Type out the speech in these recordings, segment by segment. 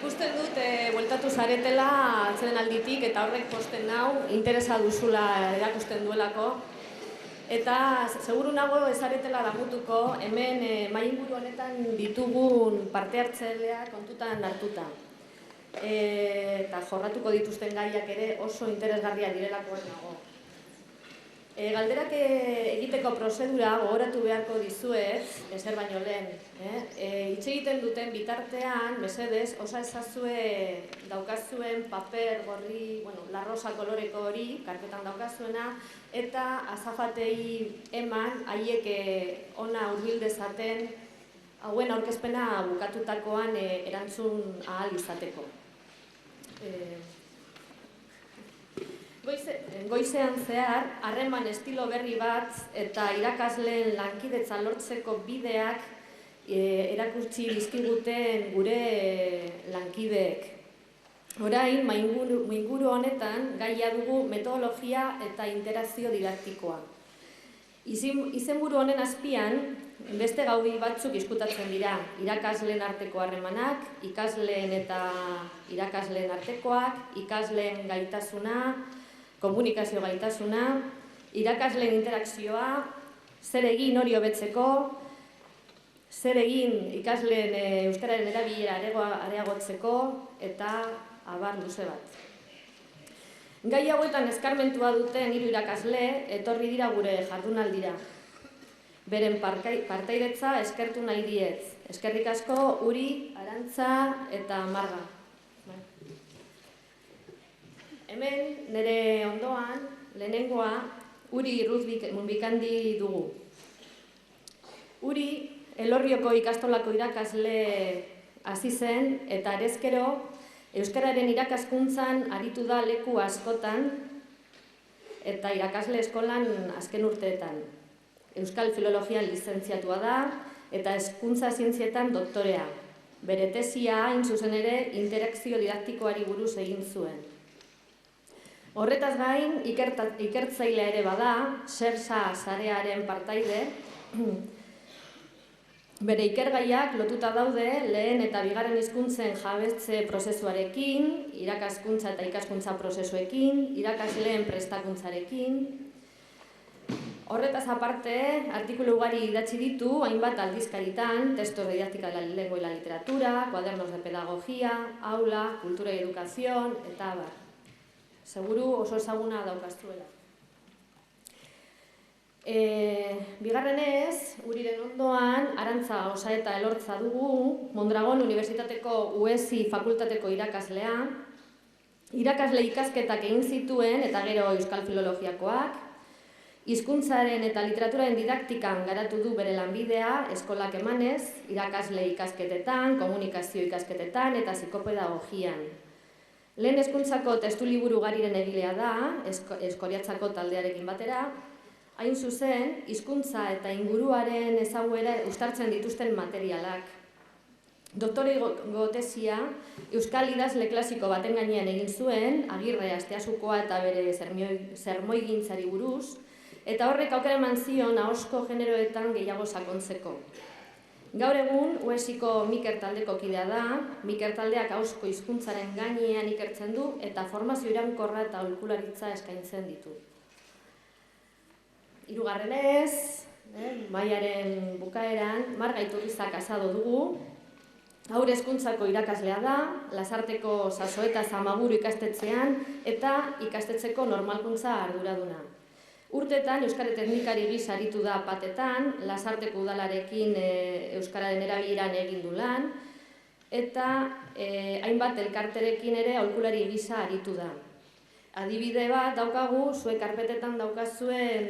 Ikusten dut, bueltatu zaretela atzeden alditik eta horrek posten nau, interesa duzula erakusten duelako. Eta seguru nago ezaretela damutuko, hemen mahai inguru honetan ditugun parte hartzaileak kontutan hartuta. Eta jorratuko dituzten gaiak ere oso interesgarria direlakoan nago. Galderak egiteko prozedura gogoratu beharko dizuet, ezer baino lehen. Hitz egiten duten bitartean, mesedez, osa ezazue daukazuen paper gorri, larrosa koloreko hori, karpetan daukazuena, eta azafatei eman, haiek ona hurbil dezaten, hauen aurkezpena bukatutakoan erantzun ahal izateko. Goizean zehar, harreman estilo berri bat eta irakasleen lankidetza lortzeko bideak erakutsi dizkiguten gure lankideek. Orain, mainguru honetan, gaia dugu metodologia eta interakzio didaktikoa. Izenburu honen azpian, beste gaudi batzuk izkutatzen dira. Irakasleen arteko harremanak, ikasleen eta irakasleen artekoak, ikasleen gaitasuna, komunikazio gaitasuna, irakasleen interakzioa, zer egin hori hobetzeko, zer egin ikasleen euskararen erabilera areagotzeko, eta abar luze bat. Gai hauetan eskarmentua duten 3 irakasle etorri dira gure jardunaldira. Beren partaidetza eskertu nahi diet. Eskerrik asko Uri, Arantza eta Marga. Hemen, nire ondoan, lehenengoa, Uri Munbikandi dugu. Uri, Elorrioko ikastolako irakasle hasi zen eta arezkero euskararen irakaskuntzan aritu da leku askotan eta irakasle eskolan azken urteetan. Euskal Filologian lizentziatua da eta hezkuntza zientzietan doktorea. Bere tesia, hain zuzen ere, interakzio didaktikoari buruz egin zuen. Horretaz gain, ikertzailea ere bada, Sersa sarearen partaide. Bere ikergaiak lotuta daude lehen eta bigarren hizkuntzen jabetze prozesuarekin, irakaskuntza eta ikaskuntza prozesuekin, irakasleen prestakuntzarekin. Horretaz aparte, artikulu ugari idatzi ditu, hainbat aldizkaritan, textos de didáctica de la lengua y la literatura, cuadernos de pedagogía, aula, cultura y educación, eta abar. Seguru oso ezaguna daukaztuela. Bigarrenez, Uriren ondoan, Arantza Osaeta Elortza dugu, Mondragon Unibertsitateko UESI fakultateko irakaslea. Irakasle ikasketak egin zituen eta gero Euskal Filologiakoak. Hizkuntzaren eta literaturaren didaktikan garatu du bere lanbidea, eskolak emanez, irakasle ikasketetan, komunikazio ikasketetan eta psikopedagogian. Lehen hezkuntzako testu liburu ugariren egilea da, Eskoriatzako taldearekin batera, hain zuzen, hizkuntza eta inguruaren ezaguera uztartzen dituzten materialak. Doktorego tesia Euskal idazle klasiko baten gainean egin zuen, Agirre Asteasukoa eta bere sermoigintzari buruz, eta horrek aukera eman zion ahozko generoetan gehiago sakontzeko. Gaur egun, UESiko Miker taldeko kidea da, Miker taldeak ahozko hizkuntzaren gainean ikertzen du eta formazio iraunkorra eta aholkularitza eskaintzen ditu. Hirugarrenez, maiaren bukaeran, Marga Iturriza Casado dugu, haur hezkuntzako irakaslea da, Lasarteko Sasoeta Zamaguru ikastetxean eta ikastetxeko normalkuntza arduraduna. Urtetan, Euskara teknikari gisa aritu da patetan, Lasarteko udalarekin euskararen erabileran egin du lan, eta hainbat elkarterekin ere aholkulari gisa aritu da. Adibide bat daukagu, zuek karpetetan daukazuen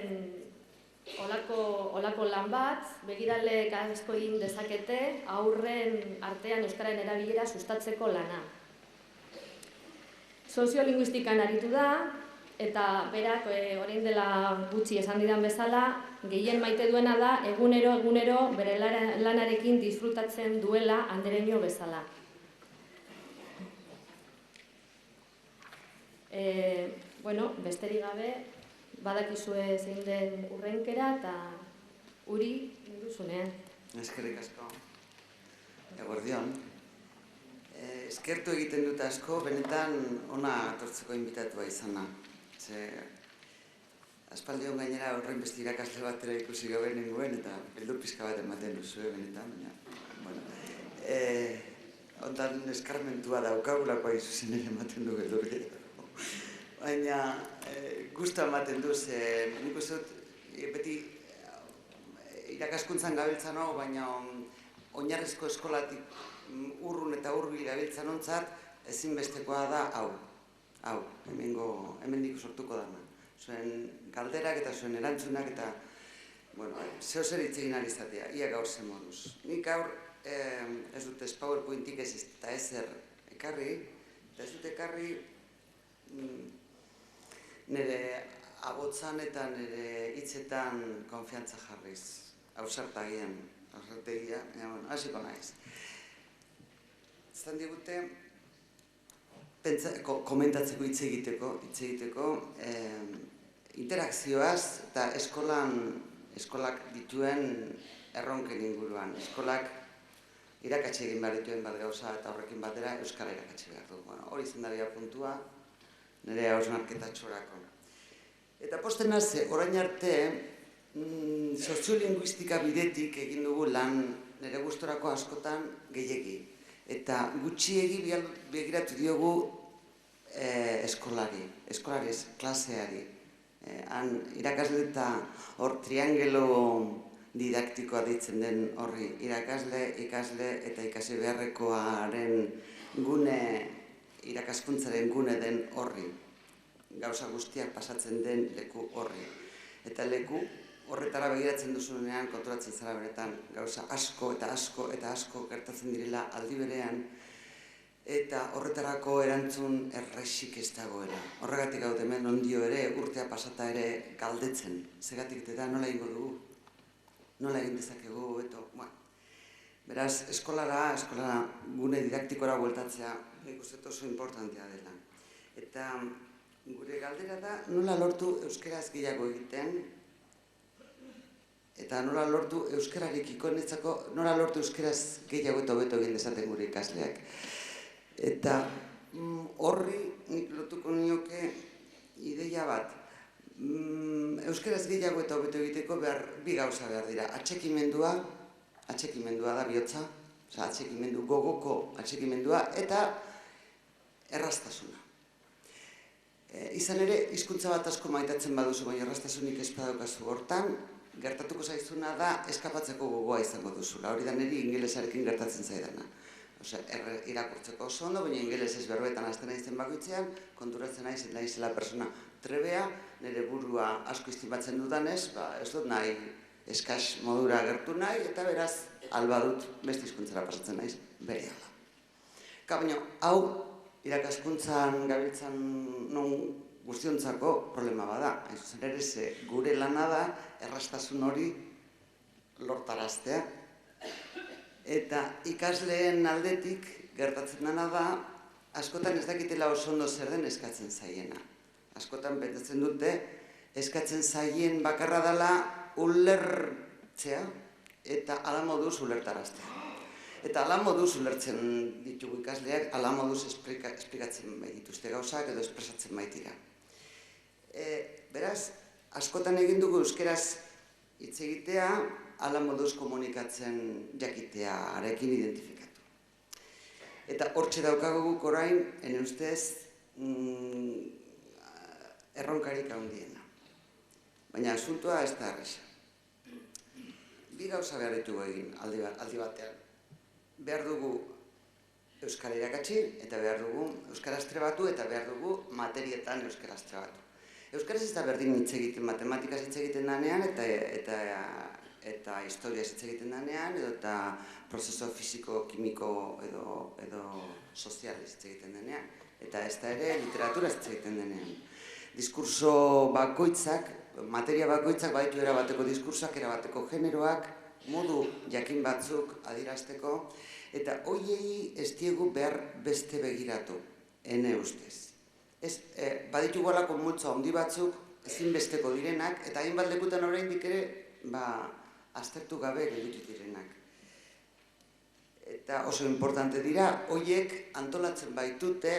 olako lan bat, begiraleek asko egin dezakete, aurren artean euskararen erabilera sustatzeko lana. Soziolinguistikan aritu da, eta berak orain dela gutxi esan didan bezala, gehien maite duena da egunero bere lanarekin disfrutatzen duela andereño bezala. Besterik gabe, badakizue zein den urrenkera eta Uri duzunean. Eskerrik asko. Eguerdion. Eskertu egiten dut asko, benetan ona atortzeko invitatua izana. Aspaldion gainera horrein beste irakasle batera ikusi gabe nengoen, eta beldur pixka bat ematen duzu, benetan, baina, ondan eskarmentua daukagulakoa izuzen ere ematen du beldur gehiago. Baina, gusta ematen du, nik uste dut, beti irakaskuntzan gabiltzan hau, baina oinarrizko eskolatik urrun eta hurbil gabiltzan ontzat, ezinbestekoa da hau, hemendik sortuko dana. Zuen galderak eta zuen erantzunak eta, zeo zer hitz egin izatea, ia gaur zen moduz. Nik gaur ez dut ez PowerPointik ez eta ezer ekarri, eta ez dut ekarri nire abotzan eta nire hitzetan konfiantza jarriz, ausartagian, ausartegia, hasiko naiz. Zan digute, komentatzeko hitz egiteko, interakzioaz eta eskolak dituen erronken inguruan. Eskolak irakatsi egin behar dituen bat gauza eta horrekin batera euskara irakatsi behar du. Hori zendaria puntua, nire hausnarketa txorako. Eta posten naze, orain arte, soziolinguistika bidetik egin dugu lan nire gustorako askotan gehiegi. Eta gutxiegi begiratu diogu eskolari, klaseari. Han irakasle eta hor triangelo didaktikoa deitzen den horri. Irakasle, ikasle eta ikasi beharrekoaren gune, irakaskuntzaren gune den horri. Gauza guztiak pasatzen den leku horri. Eta leku horretara begiratzen duzunean konturatzen zara beretan gauza asko eta asko eta asko gertatzen direla aldi berean eta horretarako erantzun errexik ez dagoela. Horregatik gaut hemen ondio ere, urtea pasata ere galdetzen. Zegatik eta nola egingo dugu? Nola egin dezakegu beto? Beraz, eskolara gune didaktikora bueltatzea nik uste oso importantea dela. Eta gure galdera da nola lortu euskaraz gehiago egiten eta nola lortu euskararekiko netzako, nola lortu euskaraz gehiago eta hobeto egin dezaten gure ikasleak. Eta horri nik lotuko nioke ideia bat. Euskaraz gehiago eta hobeto egiteko bi gauza behar dira. Atxekimendua da bihotza, atxekimendu, gogoko atxekimendua eta erraztasuna. Izan ere, hizkuntza bat asko maitatzen baduzu, baina erraztasunik ez badaukazu hortan, gertatuko zaizuna da eskapatzeko gogoa izango duzula. Hori da niri ingelesarekin gertatzen zaidana. Irakurtzeko oso ondo, baina ingelesez berbetan hasten naizen bakoitzean, konturatzen naizela persona trebea, nire burua asko estimatzen dudanez, ez dut nahi eskas modura gertu nahi, eta beraz, alba dut beste hizkuntzara pasatzen naiz, berehala. Baina, hau, irakaskuntzan gabiltzan non guztiontzako problema bada. Hain ere gure lana da erraztasun hori lortaraztea. Eta ikasleen aldetik gertatzen dena da, askotan ez dakitela oso ondo zer den eskatzen zaiena. Askotan pentsatzen dute, eskatzen zaien bakarra dela ulertzea eta ala moduz ulertaraztea. Eta ala moduz ulertzen ditugu ikasleak, ala moduz esplikatzen baitituzte gauzak edo espresatzen baitira. Beraz, askotan egin dugu euskeraz hitz egitea, ala moduz komunikatzen jakitea, arekin identifikatu. Eta hortxe daukagu guk orain, ene ustez, erronkarik handiena. Baina asuntua ez da erresa. Bi gauza behar ditugu egin aldi batean. Behar dugu euskara irakatsi, eta behar dugu euskaraz trebatu, eta behar dugu materietan euskaraz trebatu. Euskaraz ez da berdin hitz egiten, matematikaz hitz egiten danean, eta historiaz hitz egiten danean, eta prozeso fisiko, kimiko edo sozializ hitz egiten denean. Eta ez da ere literaturaz hitz egiten denean. Diskurso bakoitzak, materia bakoitzak baditu erabateko diskursoak, erabateko generoak, modu jakin batzuk adierazteko, eta hoiei ez diegu behar beste begiratu, ene ustez. Baditu golako multzo handi batzuk, ezinbesteko direnak, eta hainbat lekutan oraindik ere, aztertu gabe gelditu direnak. eta oso importante dira, horiek antolatzen baitute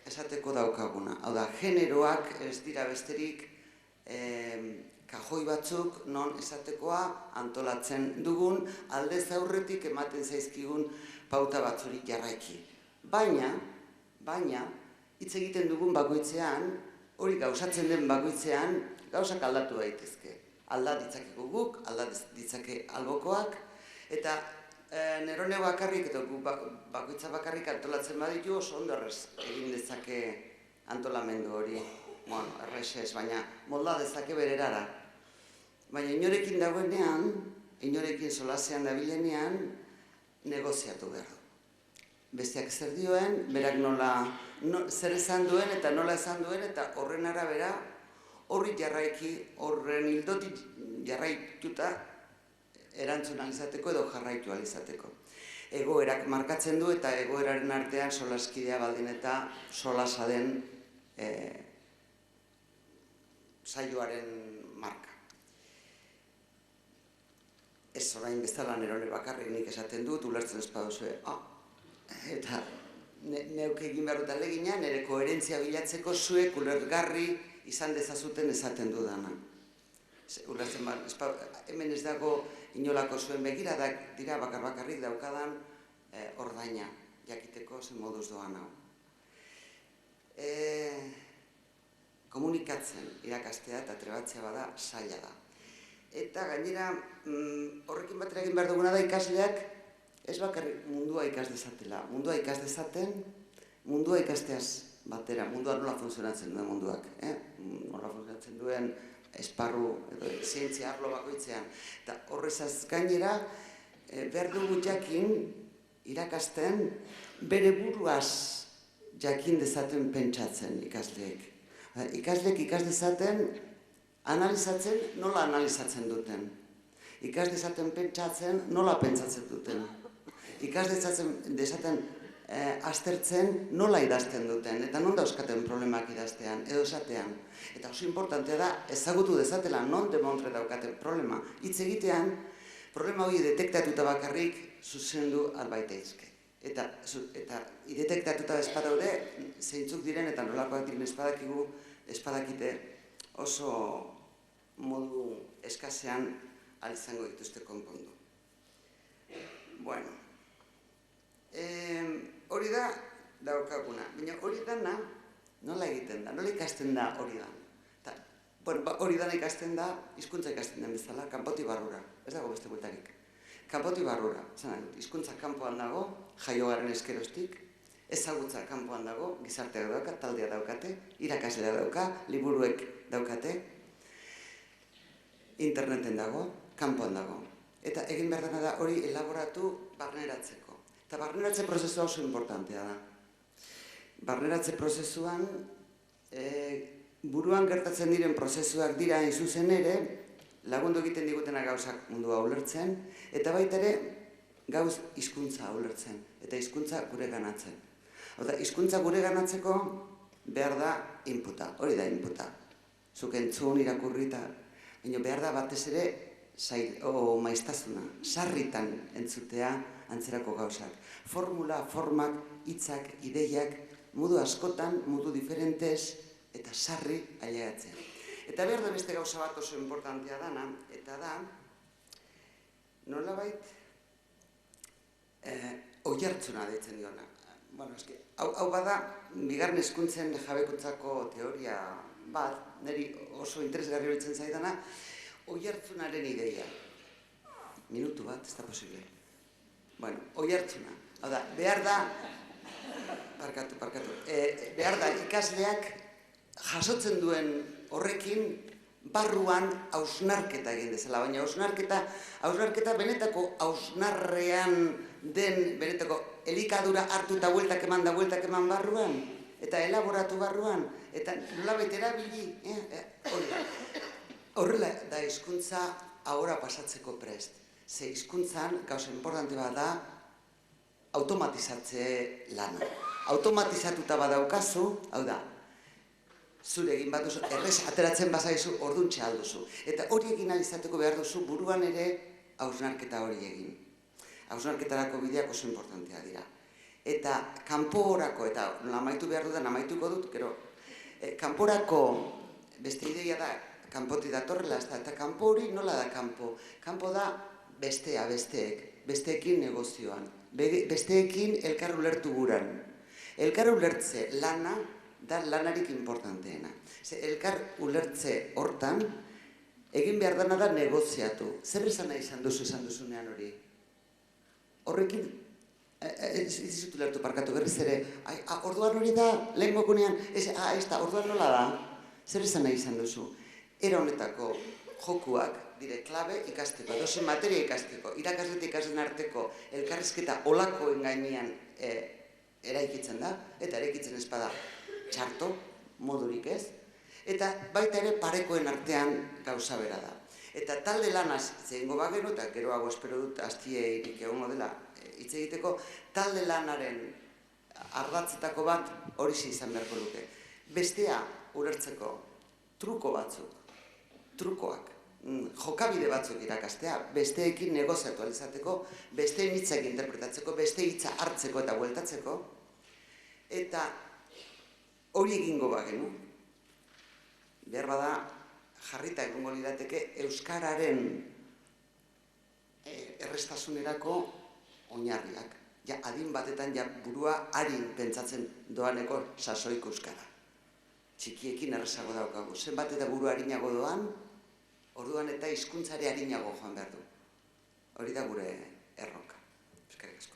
esateko daukaguna. Hau da, generoak ez dira besterik kajoi batzuk non esatekoa antolatzen dugun, aldez aurretik ematen zaizkigun pauta batzurik jarraiki. Baina, hitz egiten dugun bakoitzean, hori gauzatzen den bakoitzean, gauzak aldatu daitezke. Alda ditzakeko guk, alda ditzake albokoak, eta nerone bakarrik eta bakoitza bakarrik antolatzen baditu oso ondo egin dezake antolamendu hori. Bueno, errexez, baina molda dezake bererara. Baina inorekin dagoenean, inorekin solasean dabilenean, negoziatu behar du. Besteak zer dioen, berak zer esan duen eta nola esan duen, eta horren arabera, horri jarraiki, horren hildotik jarraituta erantzun alizateko edo jarraitu alizateko. Egoerak markatzen du eta egoeraren artean solaskidea baldin eta solasa den saioaren marka. Ez orain bezala nerone bakarrik nik esaten dut, ulertzen ez baduzue, eta neuk egin behar dut alegina, nire koherentzia bilatzeko zuek ulergarri izan dezazuten esaten dudana. Ulertzen hemen ez dago inolako zuen begiradak dira bakarrik daukadan ordaina jakiteko zen moduz doan hau. Komunikatzen irakastea eta trebatzea bada zaila da. Eta gainera horrekin batera egin behar duguna da ikasleak ez bakarrik mundua ikas dezatela. Mundua ikas dezaten, mundua ikasteaz batera, mundua nola funtzionatzen duen munduak. Nola funtzionatzen duen esparru edo zientzia arlo bakoitzean. Eta horrezaz gainera behar dugu jakin irakasten bere buruaz jakin dezaten pentsatzen ikasleek. Ikasleek ikas dezaten analizatzen nola analizatzen duten. Ikas dezaten pentsatzen nola pentsatzen duten. Ikas dezaten aztertzen nola idazten duten, eta non dauzkaten problemak idaztean, edo esatean. Eta oso importantea da, ezagutu dezatela non demontre daukaten problema. Hitz egitean, problema hori detektatuta bakarrik zuzendu albaitaizke. Eta detektatuta espadaude, zeintzuk diren eta nolakoak diren espadakite oso modu eskasean izango dituzte konpondu. Bueno, hori da daukaguna, baina hori dana nola egiten da, nola ikasten da hori da. Hori dana ikasten da, hizkuntza ikasten den bezala, kanpotik barrura, ez dago beste bueltarik. Kanpotik barrura, hizkuntza kanpoan dago, jaiogaren eskerostik, ezagutza kanpoan dago, gizarteak dauka, taldea daukate, irakaslea dauka, liburuek daukate, interneten dago, kanpoan dago. Eta egin behar dena da hori elaboratu barneratzeko. Eta barneratze prozesua oso importantea da. Barneratze prozesuan, buruan gertatzen diren prozesuak dira hain zuzen ere, lagundu egiten digutena gauzak mundua ulertzen, eta baita ere gauz hizkuntza ulertzen, eta hizkuntza gure ganatzen. Hizkuntza gure ganatzeko behar da inputa, hori da inputa. Zuk entzun irakurrita, baina behar da batez ere maiztasuna, sarritan entzutea antzerako gauzak. Formula, formak, hitzak, ideiak, modu askotan, modu diferentez, eta sarri ailegatzea. Eta behar da beste gauza bat oso importantea dana, eta da, nolabait, oihartzuna deitzen diona. Hau bada, bigarren hezkuntzen jabekuntzako teoria bat, niri oso interesgarri horitzen zaidana, oihartzunaren ideia. Minutu bat, ez da posible. Bueno, oihartzuna. Hau da, behar da, behar da ikasleak jasotzen duen horrekin barruan hausnarketa egin dezala, baina hausnarketa benetako hausnarrean den benetako elikadura hartu eta bueltak eman barruan, eta elaboratu barruan, eta nolabait erabili, horrela da hizkuntza ahora pasatzeko prest. Ze hizkuntzan gauza importante bat da automatizatze lana. Automatizatuta badaukazu, hau da, zure egin bat duzu, errez ateratzen bazaizu, orduntxe alduzu. Eta hori egin alizateko behar duzu buruan ere hausnarketa hori egin. hausnarketarako bideak oso importantea dira. Eta kanporako, eta amaitu behar dudan amaituko dut, gero, kanporako beste ideia da, kanpotik datorrela, eta kanpo hori nola da kanpo? Kanpo da bestea, besteekin negozioan, besteekin elkar ulertu guran. Elkar ulertze lana da lanarik importanteena. Elkar ulertze hortan, egin behar dana da negoziatu. Zer esan nahi izan duzunean hori? Horrekin, ez dizut ulertu parkatu berriz ere, orduan hori da, lehen gokunean, ez da, orduan nola da? Zer esan nahi izan duzu? Era honetako jokuak dire klabe ikasteko, dozen materia ikasteko, irakasle eta ikasleen arteko elkarrizketa olakoen gainean eraikitzen da, eta eraikitzen ez bada txarto, modurik ez, eta baita ere parekoen artean gauza bera da. Eta talde lanaz zeingo bagenu, eta geroago espero dut astierik egongo dela hitz egiteko, talde lanaren ardatzetako bat hori izan beharko luke. Bestea ulertzeko truko batzuk, trukoak, jokabide batzuk irakastea, besteekin negoziatu alizateko, beste hitzak interpretatzeko, beste hitza hartzeko eta bueltatzeko, eta hori egingo bagenu, behar bada jarrita egongo lirateke euskararen errestasunerako oinarriak. Ja, adin batetan ja burua harin pentsatzen doaneko sasoiko euskara. Txikiekin errezago daukagu. Zenbat eta buru harinago doan, orduan eta hizkuntzare harinago joan behar du. Hori da gure erronka. Eskerrik asko.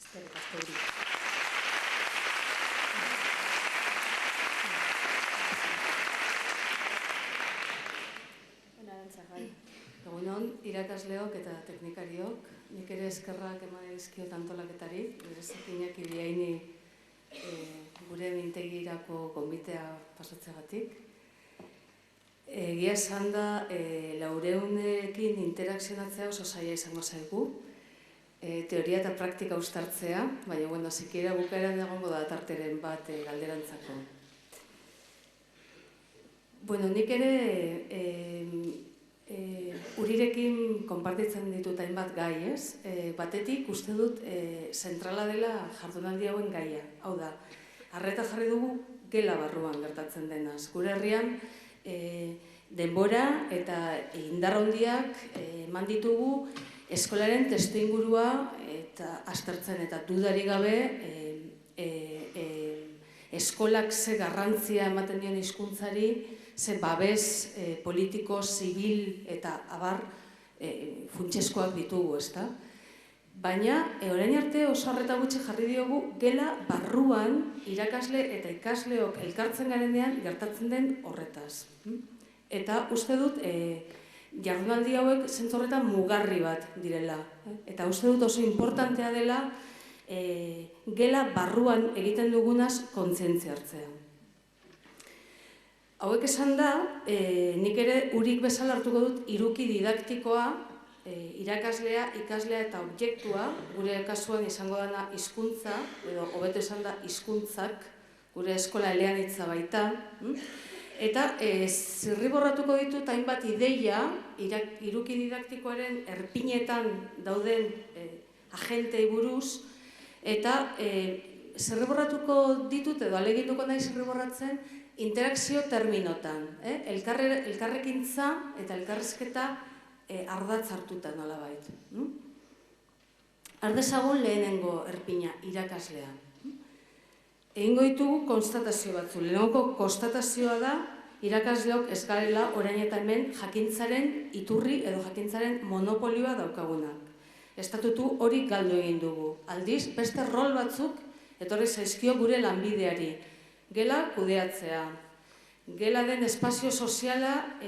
Eskerrik asko. Egunon, irakasleok eta teknikariok, nik ere eskerrak eman dizkiot antolaketari, berezikinak ibiaini gure mintegirako gonbitea pasatzeagatik. Egia esan da, laureunekin interakzionatzea oso zaila izango zaigu, teoria eta praktika uztartzea, baina, sikiera bukaeran egongo da tarteren bat galderantzako. Nik ere Urirekin konpartitzen ditut hainbat gai, ez? Batetik, uste dut, zentrala dela jardunaldi hauen gaia. Hau da, arreta jarri dugu gela barruan gertatzen denaz. Gure herrian, denbora eta indar handiak eman ditugu eskolaren testuingurua eta aztertzen eta dudarik gabe eskolak ze garrantzia ematen dion hizkuntzari, ze babes politiko, zibil eta abar funtsezkoak ditugu, ezta? Baina, orain arte oso arreta gutxi jarri diogu gela barruan irakasle eta ikasleok elkartzen garenean gertatzen den horretaz. Eta uste dut, jardunaldi hauek zentzu horretan mugarri bat direla. Eta uste dut oso importantea dela gela barruan egiten dugunaz kontzientzia hartzea. Hauek esan da, nik ere urik bezala hartuko dut hiruki didaktikoa, irakaslea, ikaslea eta objektua, gure kasuan izango dana hizkuntza, edo hobeto esan da hizkuntzak, gure eskola eleanitza baita, eta zirriborratuko ditut hainbat ideia, hiruki didaktikoaren erpinetan dauden agentei buruz, eta zirriborratuko ditut, edo aleginduko nahi zirriborratzen, interakzio terminotan, elkarrekintza eta elkarrizketa ardatz hartuta nolabait. Ardezagun lehenengo erpina, irakaslea. Egingo ditugu konstatazio batzu. Lehenengo konstatazioa da, irakasleok ez garela orain eta hemen jakintzaren iturri edo jakintzaren monopolioa daukagunak. Estatutu hori galdu egin dugu. Aldiz, beste rol batzuk etorri zaizkio gure lanbideari. Gela kudeatzea, gela den espazio soziala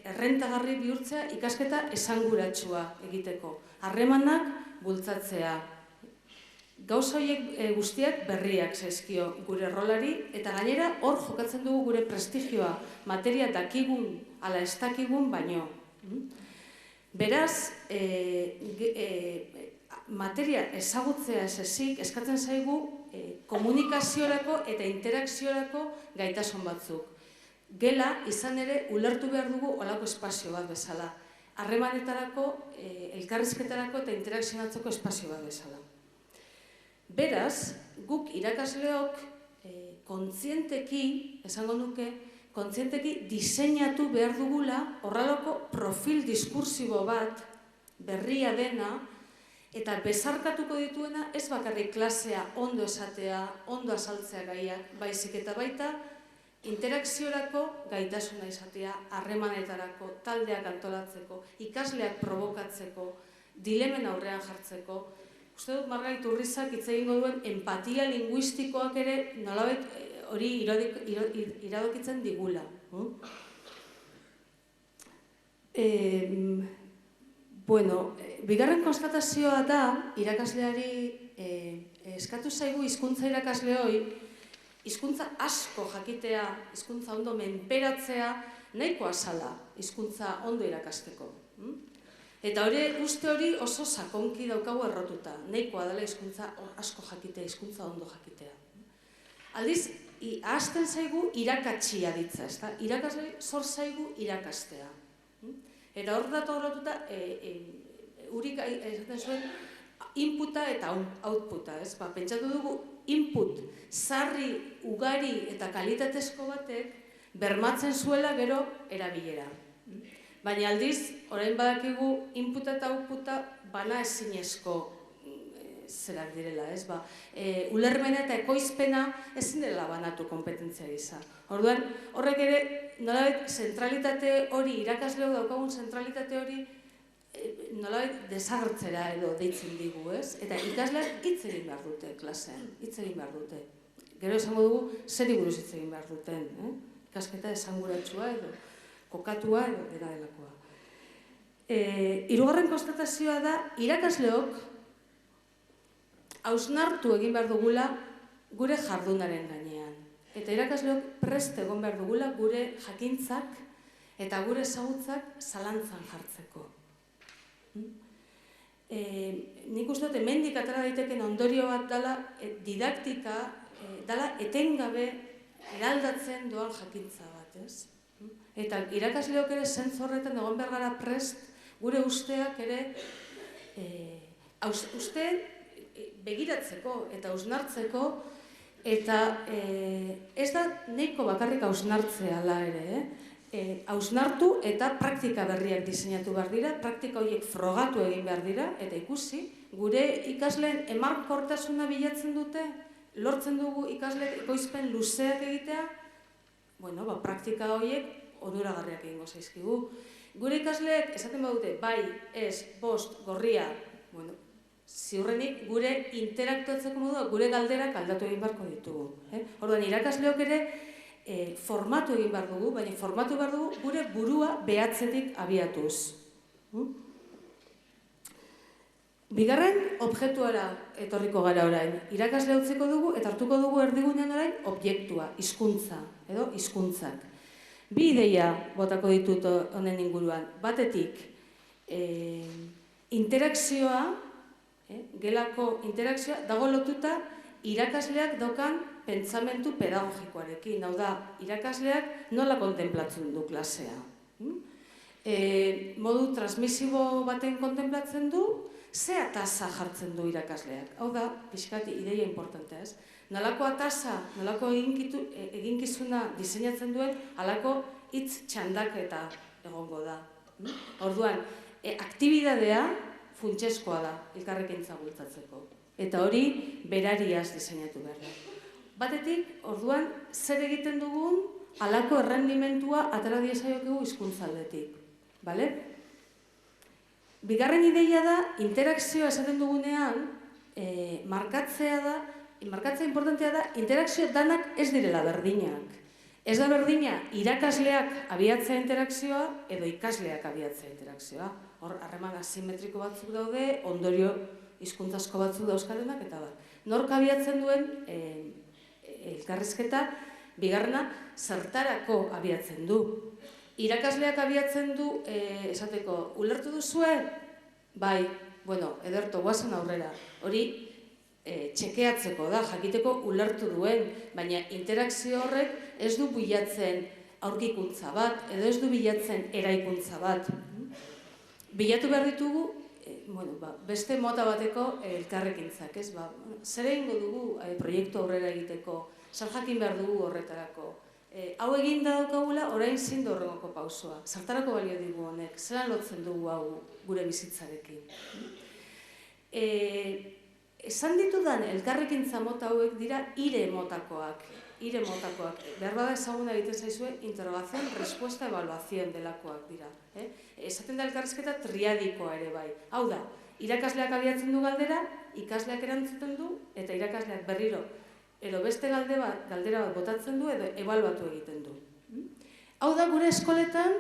errentagarri bihurtzea ikasketa esanguratsua egiteko. Harremanak bultzatzea. Gauza horiek guztiak berriak zaizkio gure rolari eta gainera hor jokatzen dugu gure prestigioa, materia dakigun ala ez dakigun baino. Beraz, materia ezagutzea ez ezik eskatzen zaigu komunikaziorako eta interakziorako gaitasun batzuk. Gela izan ere ulertu behar dugu olako espazio bat bezala. harremanetarako, elkarrizketarako eta interakzionatzeko espazio bat bezala. Beraz, guk irakasleok kontzienteki, esango nuke, kontzienteki diseinatu behar dugula horrelako profil diskursibo bat berria dena eta bezarkatuko dituena ez bakarrik klasea ondo esatea, ondo azaltzea gaiak, baizik eta baita interakziorako gaitasuna izatea, harremanetarako, taldeak antolatzeko, ikasleak probokatzeko, dilemen aurrean jartzeko. Uste dut Margarit Urrizak hitz egingo duen empatia linguistikoak ere nolabait hori iradokitzen digula. Bigarren konstatazioa da, irakasleari eskatu zaigu hizkuntza irakasleoi, hizkuntza asko jakitea, hizkuntza ondo menperatzea, nahikoa zala hizkuntza ondo irakasteko. Eta uste hori oso sakonki daukagu errotuta, nahikoa dela hizkuntza asko jakitea, hizkuntza ondo jakitea. Aldiz, ahazten zaigu irakatsia ditza, ezta? Irakasle zor zaigu irakastea. Eta hor datu horretuta, urik esaten zuen, inputa eta outputa, ez? Pentsatu dugu, input, sarri, ugari eta kalitatezko batek bermatzen zuela gero erabilera. Baina aldiz, orain badakigu, inputa eta outputa bana ezinezko zerak direla, ez? Ulermena eta ekoizpena ezin dela banatu konpetentzia gisa. Orduan, horrek ere, nolabait, zentralitate hori, irakasleok daukagun zentralitate hori, nolabait, desagertzera edo deitzen digu, ez? Eta ikasleak hitz egin behar dute klasean, hitz egin behar dute. Gero esango dugu, zeri buruz hitz egin behar duten, ikasketa esanguratsua edo, kokatua edo, dena delakoa. Hirugarren konstatazioa da, irakasleok hausnartu egin behar dugula gure jardunaren gainean. Eta irakasleok prest egon behar dugula gure jakintzak eta gure ezagutzak zalantzan jartzeko. Nik uste dut, hemendik atera daiteken ondorio bat dela didaktika, dela etengabe eraldatzen doan jakintza bat, ez? Eta irakasleok ere zentzorretan egon behar gara prest gure usteak ere uste begiratzeko eta hausnartzeko, eta ez da nahiko bakarrik hausnartzea ala ere, hausnartu eta praktika berriak diseinatu behar dira, praktika horiek frogatu egin behar dira, eta ikusi, gure ikasleen emankortasuna bilatzen dute, lortzen dugu ikasleek ekoizpen luzeak egitea, praktika horiek onuragarriak egingo zaizkigu. Gure ikasleek esaten badute, bai, ez, bost, gorria, ziurrenik gure interaktuatzeko modua, gure galderak aldatu egin beharko ditugu. Orduan, irakasleok ere formatu egin behar dugu, baina formatu behar dugu gure burua behatzetik abiatuz. Bigarren objektuara etorriko gara orain. Irakasle utziko dugu eta hartuko dugu erdigunean orain objektua, hizkuntza edo hizkuntzak. Bi ideia botako ditut honen inguruan. Batetik, interakzioa, gelako interakzioa, dago lotuta irakasleak daukan pentsamentu pedagogikoarekin. Hau da, irakasleak nola kontemplatzen du klasea. Modu transmisibo baten kontemplatzen du, ze atasa jartzen du irakasleak. Hau da, pixkat ideia importantea, ez? Nolako atasa, nolako eginkizuna diseinatzen duen, halako hitz txandaketa egongo da. Orduan, aktibidadea funtsezkoa da, elkarrekintza bultzatzeko. Eta hori, berariaz diseinatu behar da. Batetik, orduan, zer egiten dugun, halako errendimentua atera diezaiokegu hizkuntzaldetik. Bale? Bigarren ideia da, interakzioa esaten dugunean, markatzea importantea da, interakzio danak ez direla berdinak. Ez da berdina, irakasleak abiatzea interakzioa, edo ikasleak abiatzea interakzioa. Hor, harreman asimetriko batzuk daude, ondorio hizkuntzazko batzuk dauzkarenak, eta bat. Nork abiatzen duen elkarrizketa, bigarrena, zertarako abiatzen du. Irakasleak abiatzen du, esateko, ulertu duzue? Bai, ederto, guazen aurrera. Hori, txekeatzeko da, jakiteko ulertu duen, baina interakzio horrek ez du bilatzen aurkikuntza bat, edo ez du bilatzen eraikuntza bat. bilatu behar ditugu beste mota bateko elkarrekintzak, ez? Zer egingo dugu proiektu aurrera egiteko, zer jakin behar dugu horretarako. Hau eginda daukagula, orain zindu horrengoko pausoa. Zertarako balio digu honek, zelan lotzen dugu hau gure bizitzarekin. Esan ditudan elkarrekintza mota hauek dira ire motakoak. Behar bada ezaguna egiten zaizue, interrogación, respuesta, evaluación delakoak dira. Esaten da elkarrizketa triadikoa ere bai. Hau da, irakasleak abiatzen du galdera, ikasleak erantzuten du, eta irakasleak berriro edo beste galdera bat botatzen du edo ebaluatu egiten du. Hau da gure eskoletan,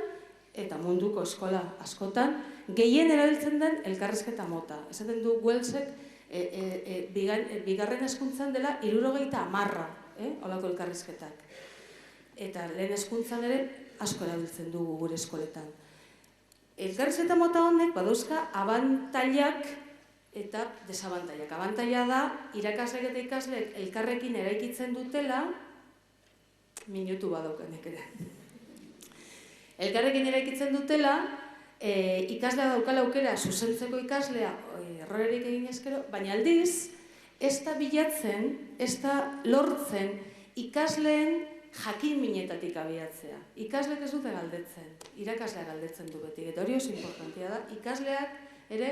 eta munduko eskola askotan, gehien erabiltzen den elkarrizketa mota. Esaten du Wellsek bigarren hezkuntzan dela 70, holako elkarrizketak. Eta lehen hezkuntzan ere asko erabiltzen dugu gure eskoletan. Elkarrizketa mota honek badauzka abantailak eta desabantailak. Abantaila da, irakasleek eta ikasleek elkarrekin eraikitzen dutela, minutu badaukanek ere. Elkarrekin eraikitzen dutela, ikaslea daukala aukera zuzentzeko ikaslea errorerik egin ezkero, baina aldiz, ez da bilatzen, ez da lortzen ikasleen jakin minetatik abiatzea. Ikasleak ez dute galdetzen, irakasleak galdetzen du beti, eta hori oso importantia da, ikasleak ere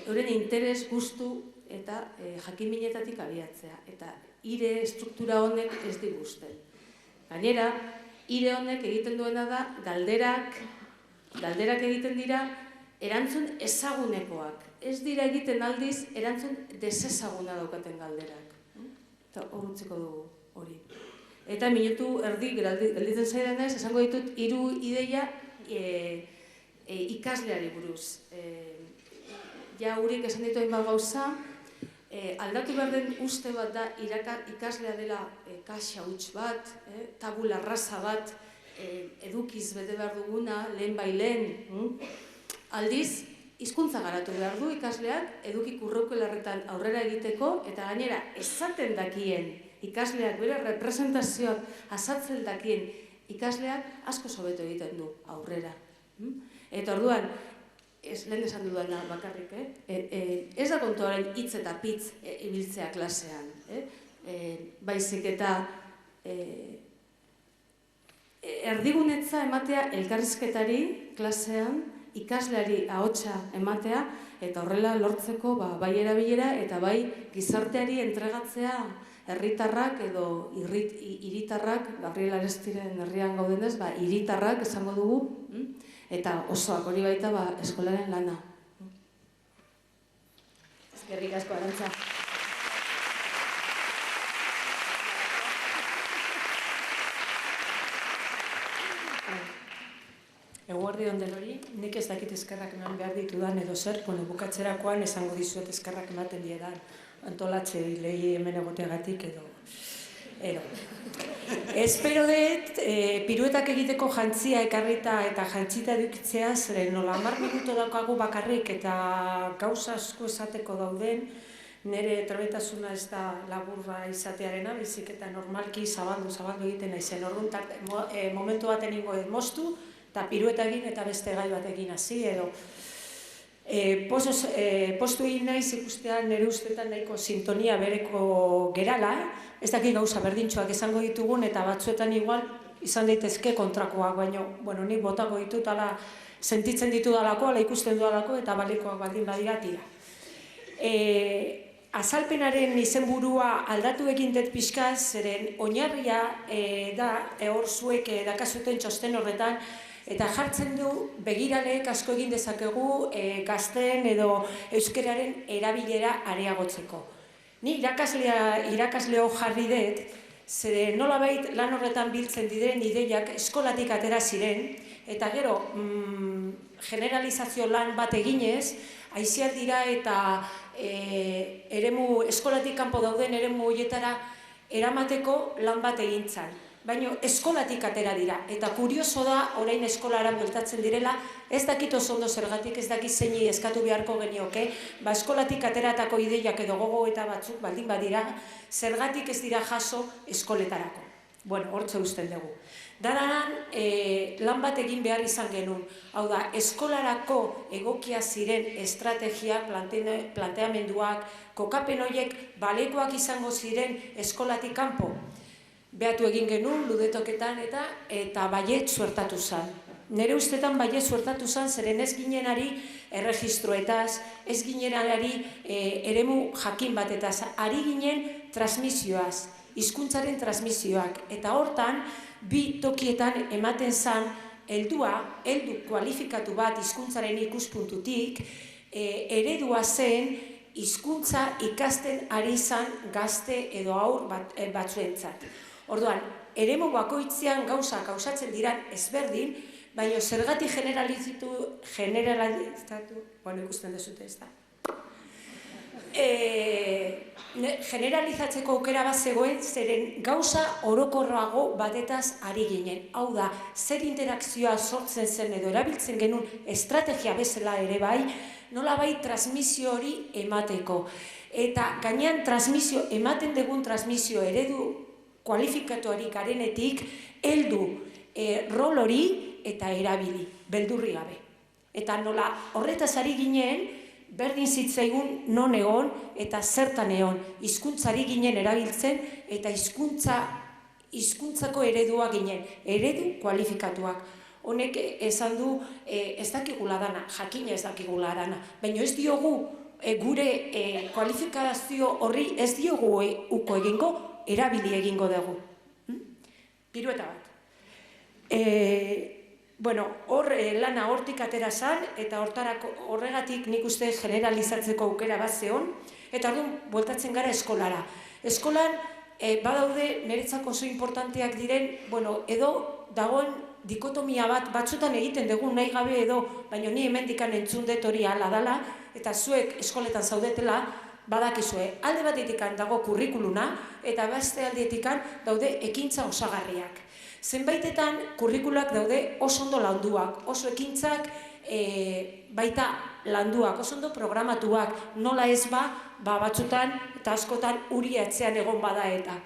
euren interes, gustu eta jakin minetatik abiatzea. Eta ire struktura honek ez diguzten. Gainera, ire honek egiten duena da, galderak egiten dira, erantzun ezagunekoak. Ez dira egiten aldiz, erantzun desezaguna daukaten galderak. Eta hor utziko dugu hori. Eta minutu erdi gelditzen zaidanez, esango ditut 3 ideia ikasleari buruz. Ja huriek esan ditu hainbat gauza, aldatu behar den uste bat da ikaslea dela kaxa huts bat, tabula rasa bat, edukiz bete behar duguna, lehen bai lehen. Aldiz, hizkuntza garatu behar du ikasleak, eduki kurrikularretan aurrera egiteko, eta gainera esaten dakien ikasleak, bere representazioak asatzen dakien ikasleak asko hobeto egiten du aurrera. Eta orduan, lehen esan dudana bakarrik, ez da kontuaren hitz eta pitz ibiltzea klasean. Baizik eta erdigunetza ematea elkarrizketari klasean, ikasleari ahotsa ematea, eta horrela lortzeko bai erabilera eta bai gizarteari entregatzea herritarrak edo hiritarrak, Gabriel Arestiren herrian gaudenez, hiritarrak esango dugu, eta osoak hori baita eskolaren lana. Eskerrik asko, Arantza. Eguerdi on denoi, nik ez dakit eskerrak eman behar ditudan edo zer, bukatzerakoan esango dizuet eskerrak ematen diedan antolatze lehi hemen egoteagatik edo. Espero dut, piruetak egiteko jantzia ekarrita eta jantzita edukitzea, zeren nola 10 minuto daukagu bakarrik eta gauza asko esateko dauden, nire trebetasuna ez da laburra izatearena, bizik eta normalki zabaldu egiten naizen. Orduan momentu baten ingo moztu, eta pirueta egin eta beste gai bat egin hasi edo. Postu egin naiz ikustean nire ustetan nahiko sintonia bereko gerala, ez dakit gauza berdintxoak esango ditugun eta batzuetan igual izan daitezke kontrakoak, baina nik botako ditut ala sentitzen ditudalako, ala ikusten dudalako eta balikoak baldin badira tira. Azalpenaren izenburua aldatu egin dut pixkaz, zeren oinarria da hor zuek dakazuten txosten horretan, eta jartzen du begiraleek asko egin dezakegu gazteen edo euskeraren erabilera areagotzeko. Ni irakasleo jarri dut, zeren nolabait lan horretan biltzen diren ideiak eskolatik atera ziren, eta gero generalizazio lan bat eginez, aiziak dira eta eskolatik kanpo dauden eremu horietara eramateko lan bat egintzan. Baina eskolatik atera dira, eta kurioso da orain eskolara bueltatzen direla, ez dakit oso ondo zergatik, ez dakit zeini eskatu beharko genioke, eskolatik ateratako ideiak edo gogo eta batzuk baldin badira, zergatik ez dira jaso eskoletarako. hortxe usten dugu. Dararan, lan bat egin behar izan genuen. Hau da, eskolarako egokia ziren estrategia, planteamenduak, kokapen horiek balekoak izango ziren eskolatik kanpo. Behatu egin genuen, ludetoketan eta baiet suertatu zen. Nere ustetan baiet suertatu zen, zeren ez ginenari erregistroetaz, ez ginenari eremu jakin batetaz, ari ginen transmisioaz, hizkuntzaren transmisioak. Eta hortan, bi tokietan ematen zen, heldu kualifikatu bat hizkuntzaren ikuspuntutik, eredua zen hizkuntza ikasten ari zen gazte edo haur batzuentzat. Orduan, eremu bakoitzean gauzak gauzatzen diran ezberdin, baina zergatik generalizatu, ikusten dezute ez da. Generalizatzeko aukera bat zegoen, zeren gauza orokorrago batetaz ari ginen. Hau da, zer interakzioa sortzen zen edo erabiltzen genuen estrategia bezala ere bai, nola bai transmisio hori emateko. Eta gainean ematen dugun transmisio eredu kualifikatuari garenetik, heldu rol hori eta erabili, beldurri gabe. Eta nola horretaz ari ginen, berdin zitzaigun non egon eta zertan egon. Hizkuntzari ginen erabiltzen eta hizkuntzako eredua ginen, eredu kualifikatuak. Honek esan du ez dakigula dana, jakina ez dakigula dana, baina ez diogu gure kualifikazio horri ez diogu uko egingo, erabili egingo dugu. Pirueta bat. Hor lana hortik atera zan, eta horregatik nik uste generalizatzeko aukera bat zeon, eta orduan bueltatzen gara eskolara. Eskolan badaude niretzako oso importanteak diren, edo dagoen dikotomia bat batzutan egiten dugu nahi gabe edo, baina ni hemendikan entzun dut hori hala dala, eta zuek eskoletan zaudetela, badakizue, alde batetik dago kurrikuluna, eta beste aldetik daude ekintza osagarriak. Zenbaitetan kurrikulak daude oso ondo landuak, oso ekintzak baita landuak, oso ondo programatuak, nola ez batzutan eta askotan uri atzean egon bada eta.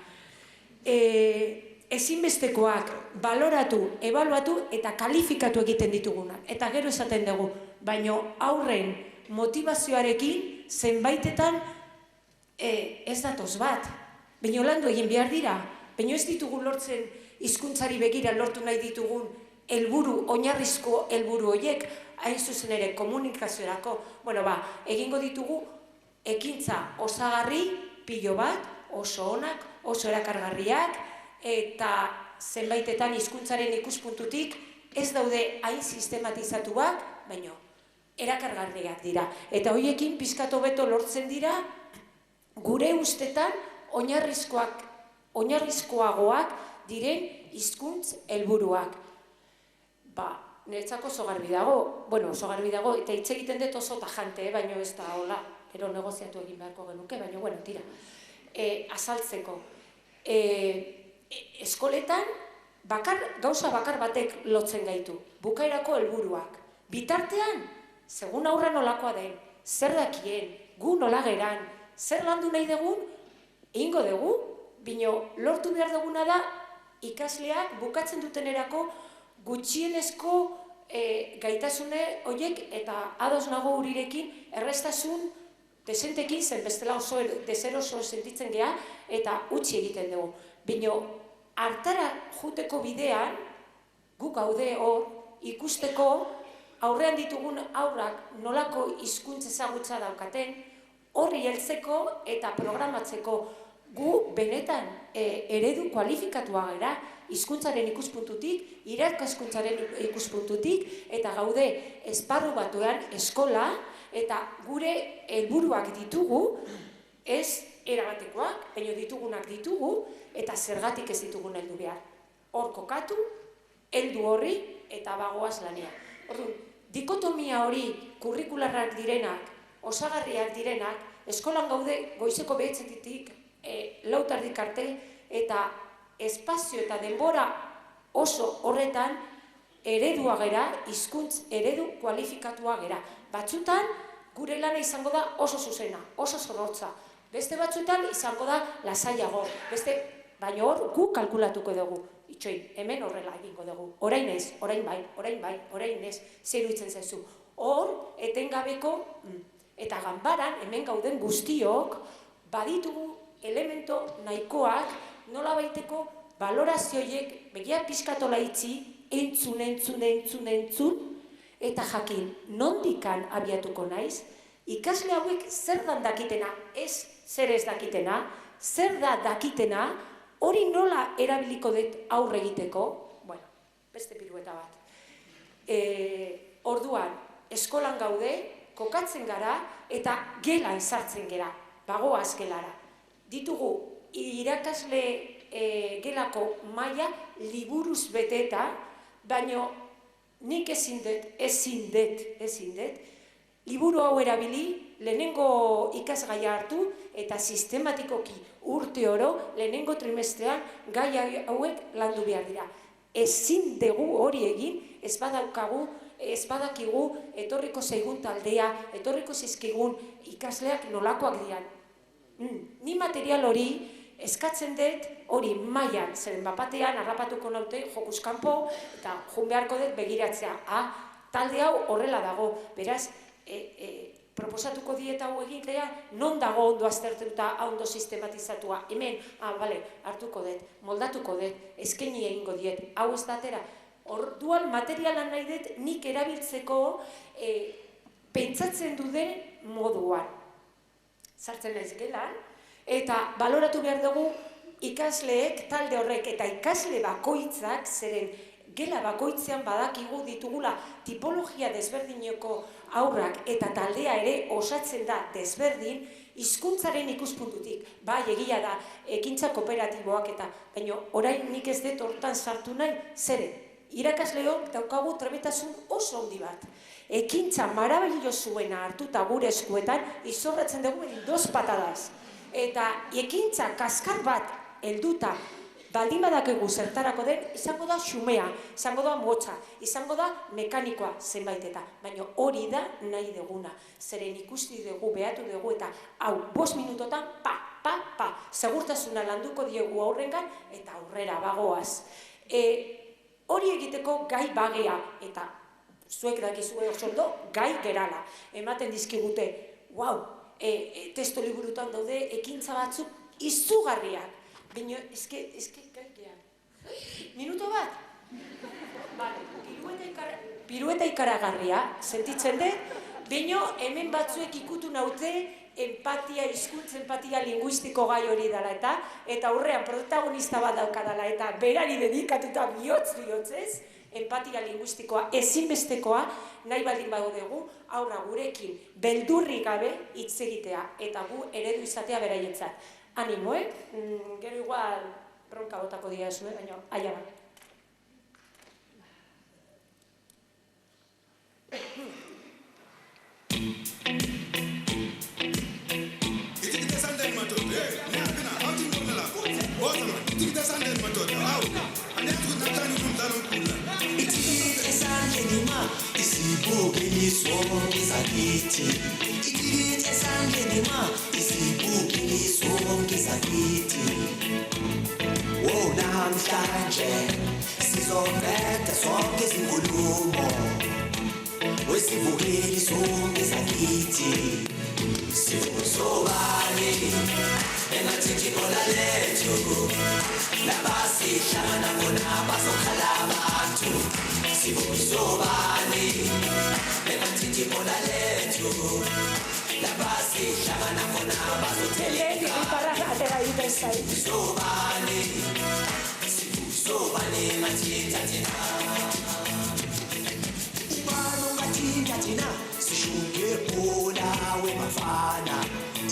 Ezinbestekoak baloratu, ebaluatu eta kalifikatu egiten ditugunak. Eta gero esaten dugu, baina aurren motivazioarekin zenbaitetan ez datoz bat. Baina landu egin behar dira, baina ez ditugu lortzen hizkuntzari begira lortu nahi ditugun oinarrizko helburu horiek, hain zuzen ere komunikaziorako. Egingo ditugu ekintza osagarri, pilo bat, oso onak, oso erakargarriak, eta zenbaitetan hizkuntzaren ikuspuntutik ez daude hain sistematizatuak, baina erakargarriak dira. Eta horiekin pixkat hobeto lortzen dira, gure ustetan oinarrizkoagoak diren hizkuntz helburuak. Niretzako oso garbi dago, eta hitz egiten dut oso tajante, baina ez da hola, gero negoziatu egin beharko genuke, baina tira, azaltzeko. Eskoletan gauza bakar batek lotzen gaitu, bukaerako helburuak. Bitartean, segun aurra nolakoa den, zer dakien, gu nola geran, zer landu nahi dugun, egingo dugu, baina lortu behar duguna da ikasleak bukatzen dutenerako gutxienezko gaitasune horiek eta ados nago urirekin errestasun desentekin zen bestela oso deseroso sentitzen gea eta utzi egiten dugu. Baina hartara juteko bidean guk gaude hor ikusteko aurrean ditugun aurrak nolako hizkuntza ezagutza daukaten horri heltzeko eta programatzeko gu benetan eredu kualifikatua gara hizkuntzaren ikuspuntutik, irakaskuntzaren ikuspuntutik eta gaude esparru batuan eskola eta gure helburuak ditugu, ez erabatekoak, baina ditugunak ditugu eta zergatik ez ditugun heldu behar. Hor kokatu, heldu horri eta bagoaz lanea. Orduan, dikotomia hori kurrikularrak direnak, osagarriak direnak, eskolan gaude goizeko behetzetik, lautardik arte eta espazio eta denbora oso horretan eredua gera, hizkuntz eredu kualifikatua gera. Batzutan gure lana izango da oso zuzena, oso zorrotza. Beste batzutan izango da lasaiago, beste Baina hor, guk kalkulatuko dugu. Itxoin, hemen horrela egingo dugu. Orain ez, orain ez, zer iruditzen zaizu. Hor, etengabeko, eta ganbaran, hemen gauden guztiok, baditugu elemento nahikoak, nola baiteko balorazioiek begia pizkatola itzi, entzun, eta jakin, nondikan abiatuko naiz, ikasle hauek zer dan dakitena, ez zer ez dakitena, zer da dakitena, hori nola erabiliko dut aurre egiteko, bueno, beste pirueta bat. Orduan, eskolan gaude, kokatzen gara, eta gelan sartzen gara, bagoaz gelara. Ditugu, irakasle gelako maila liburuz beteta, baina nik ezin dut, liburu hau erabili, lehenengo ikasgaia hartu, eta sistematikoki urte oro, lehenengo trimestrean gai hauek landu behar dira. Ezin dugu hori egin, ez badakigu, etorriko zaigun taldea, etorriko zizkigun ikasleak nolakoak dian. Ni material hori eskatzen dut hori mailan, zeren bapatean harrapatuko naute jokuz kanpo, eta joan beharko dut begiratzea. Talde hau horrela dago, beraz, proposatuko dieta hau egitea, non dago ondo aztertuta, ondo sistematizatua. Hemen, hartuko dut, moldatuko dut, eskaini egingo diet, hau ez da atera. Orduan materialan nahi dut nik erabiltzeko pentsatzen duden moduan. Sartzen naiz gelan, eta baloratu behar dugu ikasleek, talde horrek eta ikasle bakoitzak, zeren gela bakoitzean badakigu ditugula tipologia desberdineko aurrak eta taldea ere osatzen da desberdin, hizkuntzaren ikuspuntutik. Bai, egia da, ekintza kooperatiboak eta, baina orain nik ez dut hortan sartu nahi, zeren, irakasleok daukagu trebetasun oso handi bat. Ekintza marabillosuena hartuta gure eskuetan, izorratzen dugu dos patadas. Eta ekintza kaskar bat helduta, baldin badakegu zertarako den, izango da xumea, izango da motza, izango da mekanikoa zenbaiteta. Baina hori da nahi duguna. Zeren ikusti dugu, behatu dugu, eta hau, 5 minutotan, segurtasuna landuko diegu aurrengan, eta aurrera bagoaz. Hori egiteko gai bagea, eta zuek dakizue osondo, gai gerala. Ematen dizkigute, testo liburutan daude, ekintza batzuk izugarriak. Baina, eske gai gehan. Minuto bat? Pirueta ikaragarria, sentitzen dut, baina hemen batzuek ikutu naute empatia, hizkuntz empatia linguistiko gai hori dela eta aurrean protagonista bat daukadala eta berari dedikatuta bihotz-bihotzez, empatia linguistikoa ezinbestekoa nahi baldin badugu aurra gurekin beldurrik gabe hitz egitea eta gu eredu izatea beraientzat. Animo, gero igual bronka botako dira zuen, baina aia ba. Namhlanje sizoveta sonke izinkulumo wesivukeli sonke sakithi sizosobani engathi ngikhola lethu labasihlangana khona bazokhala abantu sizosobani engathi ngikhola lethu labasihlangana khona bazotheleka sizosobani Ubano ngatinga sishunge bola webafana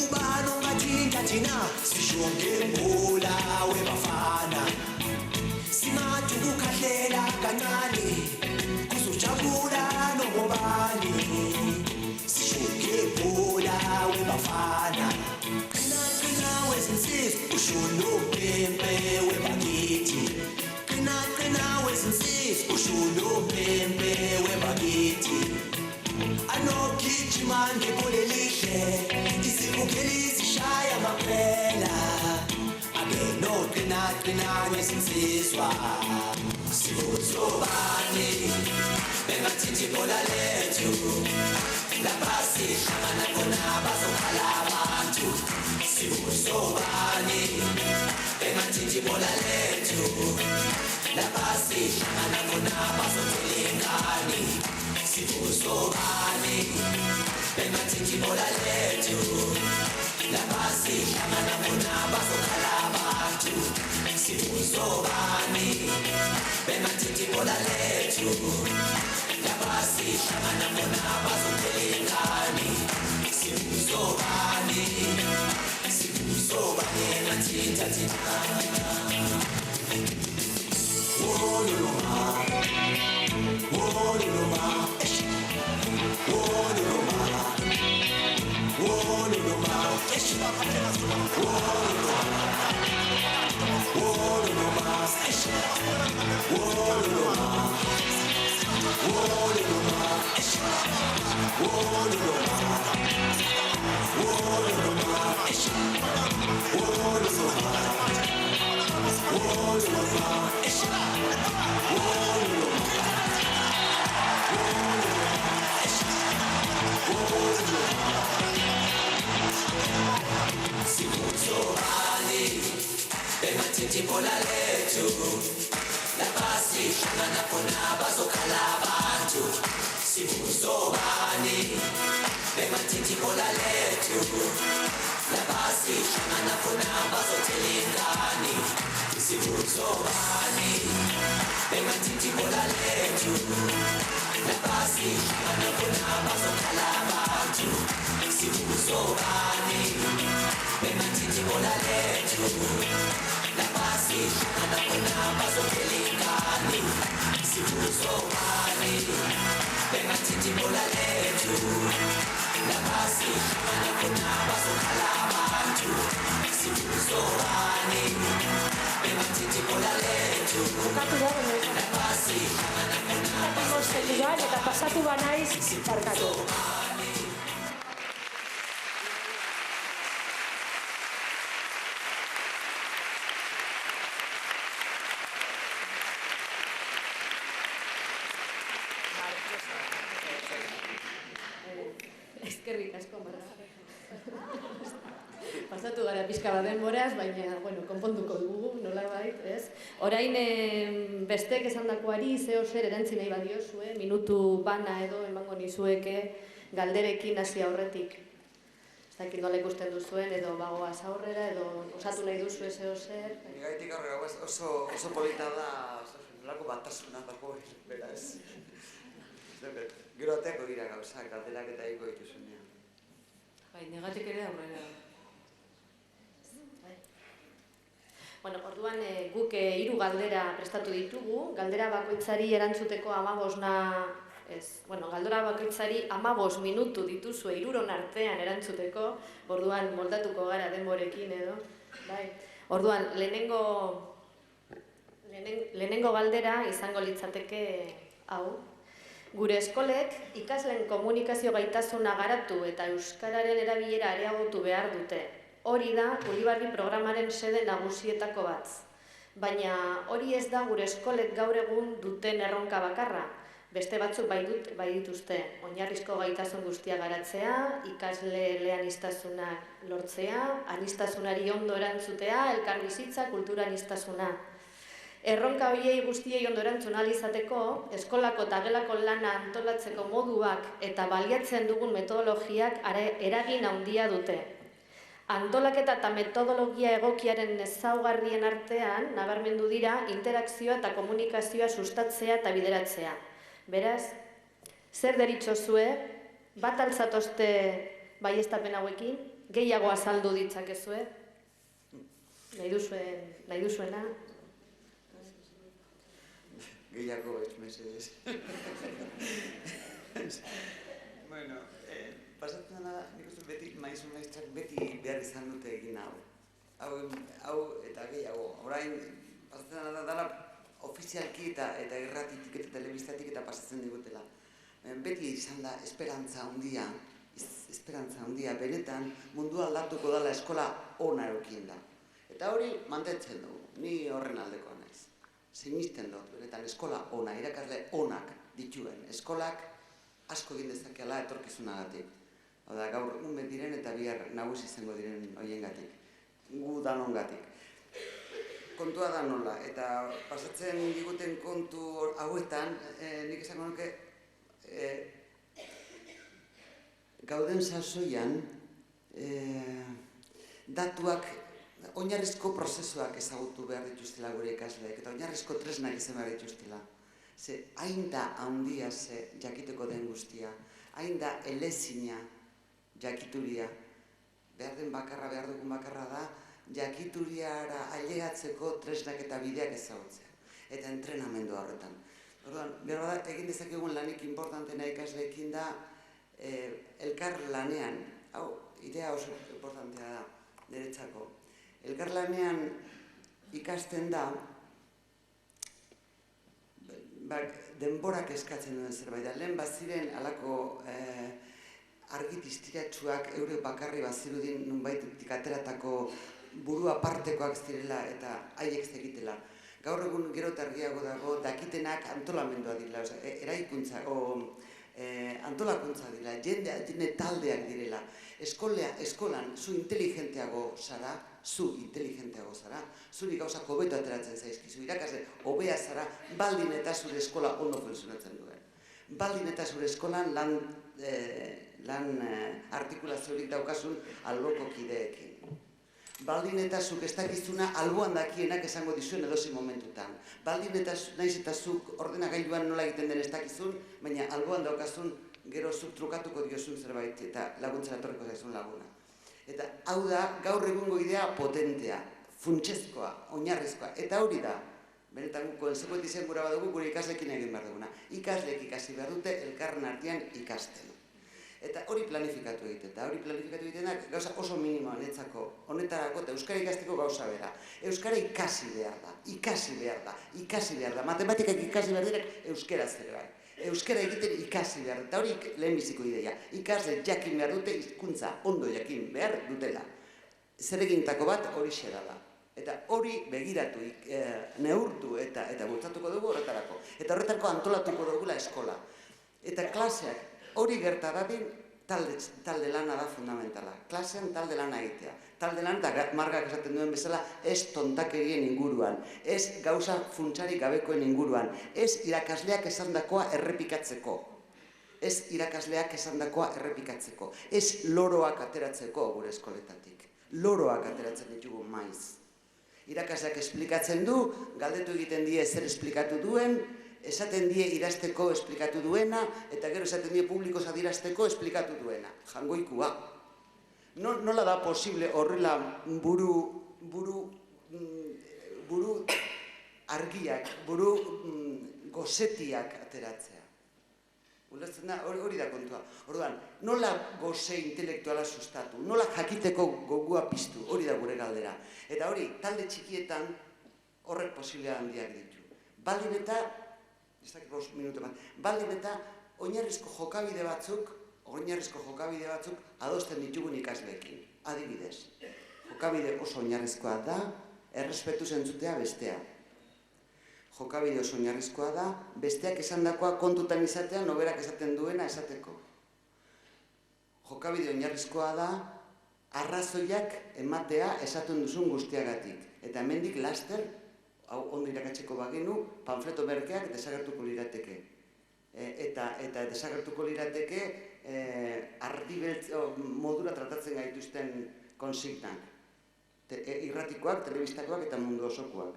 Ubano ngatinga sishunge bola webafana Simatu kukhahlela kancane kuzojabula nobani Sishunge bola webafana Qina wezinsizwa ushulo pembe webakithi Qina wezinsizwa ushulo pembe webakithi Anogijima ngebole lihle isibukeli zishaya maphela Abe no qina wesinsizwa sibusobani bengathindi ibhola lethu lapha sihlangana khona bazokhala abantu sibusobani bengathindi ibhola lethu lapha sihlangana khona bazothela ingane sibusobani bengathindi ibhola lethu lapha sihlangana khona bazokhala abantu sibusobani bengathindi ibhola lethu lapha sihlangana khona bazothela ingane sibusobani engathinta wololoma wololoma wololoma wololoma bengathindi ibhola lethu lapha sihlangana khona bazokhala abantu sibusobani bengathindi ibhola lethu lapha sihlangana khona bazothela ingane sibusobani bengathindi ibhola lethu lapha sihlangana khona bazokhala abantu sibusobani bengathindi ibhola lethu lapha sihlangana khona bazothela ingane sibusobani bengathindi ibhola lethu lapha sihlangana khona bazokhala abantu sibusobani bengathindi ibhola lethu lapha sihlangana khona eta pasatu banaiz barkatu. Eskerrik asko, Marga. Pasatu gara pixka bat denboraz, baina, konponduko dugu, nolabait, ez? Orain bestek esandakoari zeo zer erantzi nahi badiozue, minutu bana edo emango nizueke galderekin hasi aurretik. Ez dakit nola ikusten duzuen, edo bagoaz aurrera, edo osatu nahi duzue zeo zer. Gaitik aurrera, oso polita da, nolako batasuna dago, bera ez. Gero ateako dira gauzak, galderak eta ego dituzunean. Bai, negatik ere aurrera. Orduan guk 3 galdera prestatu ditugu, galdera bakoitzari erantzuteko 15 galdera bakoitzari 15 minutu dituzue 3 artean erantzuteko, orduan moldatuko gara denborekin edo. Bai. Orduan, lehenengo galdera izango litzateke hau. Gure eskolek ikasleen komunikazio gaitasuna garatu eta euskararen erabilera areagotu behar dute. Hori da Ulibarri programaren xede nagusietako bat. Baina hori ez da gure eskolek gaur egun duten erronka bakarra. Beste batzuk bai dituzte. Oinarrizko gaitasun guztia garatzea, ikasle eleaniztasuna lortzea, anistasunari ondo erantzutea, elkarbizitza, kultura anistasuna. Erronka horiei guztiei ondo erantzun ahal izateko, eskolako eta gelako lana antolatzeko moduak eta baliatzen dugun metodologiak eragin handia dute. Antolaketa eta metodologia egokiaren ezaugarrien artean nabarmendu dira interakzioa eta komunikazioa sustatzea eta bideratzea. Beraz, zer deritzozue, bat altzatozte baieztapen hauekin, gehiago azaldu ditzakezue, nahi duzuena. Gehiago ez, mesedez. Pasatzen da, nik uste beti maizu maistrak beti behar izan dute egin hau. Hau eta gehiago. Orain, pasatzen da dela ofizialki eta irratitik eta telebistatik eta pasatzen digutela. Beti izan da esperantza handia, benetan mundua aldatuko dela eskola ona eukien da. Eta hori mantentzen dugu, ni horren aldekoa naiz. Sinisten dut, benetan eskola ona, irakasle onak dituen. Eskolak asko egin dezakeala etorkizunagatik. Hau da, gaur ume diren eta bihar nagusi izango diren horiengatik. Gu danongatik. Kontua da nola, eta pasatzen diguten kontu hauetan, nik esango nuke, gauden sasoian, datuak, oinarrizko prozesuak ezagutu behar dituztela gure ikasleek, eta oinarrizko tresnak izan behar dituztela. Ze, hain da handia ze jakiteko den guztia, hain da elezina jakituria, behar den bakarra, behar dugun bakarra da, jakituriara ailegatzeko tresnak eta bideak ezagutzea, eta entrenamendu horretan. Orduan, behar da, egin dezakegun lanik importantena ikasleekin da, elkar lanean, hau, idea oso importantea da, niretzako. Elkar lanean ikasten da, denborak eskatzen duen zerbait da. Lehen baziren alako argit istiratsuak eure bakarri bazirudin nunbaitetik ateratako burua partekoak zirela eta haiek zegitela. Gaur egun gero eta argiago dago dakitenak antolamendua dira, eraikuntza, antolakuntza dira, jende taldeak direla. Eskolan zu inteligenteago zara, zuri gauzak hobeto ateratzen zaizkizu, irakasle hobea zara, baldin eta zure eskola ondo funtzionatzen duen. Baldin eta zure eskolan lan artikulaziorik daukasun alboko kideekin. Baldin eta zuk ez dakizuna alboan dakienak esango dizuen edozein momentutan. Baldin eta naiz eta zuk ordenagailuan nola egiten den ez dakizun, baina alboan daukazun gero zuk trukatuko diozun zerbait eta laguntzera etorriko zaizun laguna. Eta hau da, gaur egungo idea potentea, funtsezkoa, oinarrizkoa, eta hori da, benetan konsekoet izan gura badugu gure ikasleekin egin behar duguna. Ikasleek ikasi behar dute elkarren artean ikasten. Eta hori planifikatu egiten, eta hori planifikatu egitenak gauza oso minimoa netzako, honetarako eta euskara ikasteko gauza bera. Euskara ikasi behar da, matematikak ikasi behar direk euskaraz ere bai. Euskara egiten ikasi behar, eta hori lehenbiziko ideia. Ikasle jakin behar dute hizkuntza ondo jakin behar dutela. Zeregintako bat hori xerala. Eta hori begiratu, neurtu eta bultzatuko dugu horretarako. Eta horretarako antolatuko dugula eskola. Eta klaseak, hori gerta dadin, talde lana da fundamentala. Klasean talde lana egitea. Talde lan eta Margak esaten duen bezala ez tontakerien inguruan, ez gauza funtsarik gabekoen inguruan, ez irakasleak esandakoa errepikatzeko. Ez loroak ateratzeko gure eskoletatik. Loroak ateratzen ditugu maiz. Irakasleak esplikatzen du, galdetu egiten die zer esplikatu duen, esaten die idazteko esplikatu duena, eta gero esaten die publikoz adierazteko esplikatu duena. Jangoikua. Nola da posible horrela buru argiak, buru gozetiak ateratzea? Ulertzen da, hori da kontua. Orduan, nola goze intelektuala sustatu, nola jakiteko gogua piztu, hori da gure galdera. Eta hori, talde txikietan horrek posibilea handiak ditu. Baldin eta oinarrizko jokabide batzuk adosten ditugun ikasleekin. Adibidez, jokabide oso oinarrizkoa da, errespetuz entzutea bestea. Jokabide oso oinarrizkoa da, besteak esandakoa kontutan izatea, noberak esaten duena esateko. Jokabide oinarrizkoa da, arrazoiak ematea esaten duzun guztiagatik. Eta hemendik laster, hau ondo irakatzeko bagenu, panfleto merkeak desagertuko lirateke. Eta desagertuko lirateke ardibeltz modura tratatzen gaituzten konsignak. Irratikoak, telebistakoak eta mundu osokoak.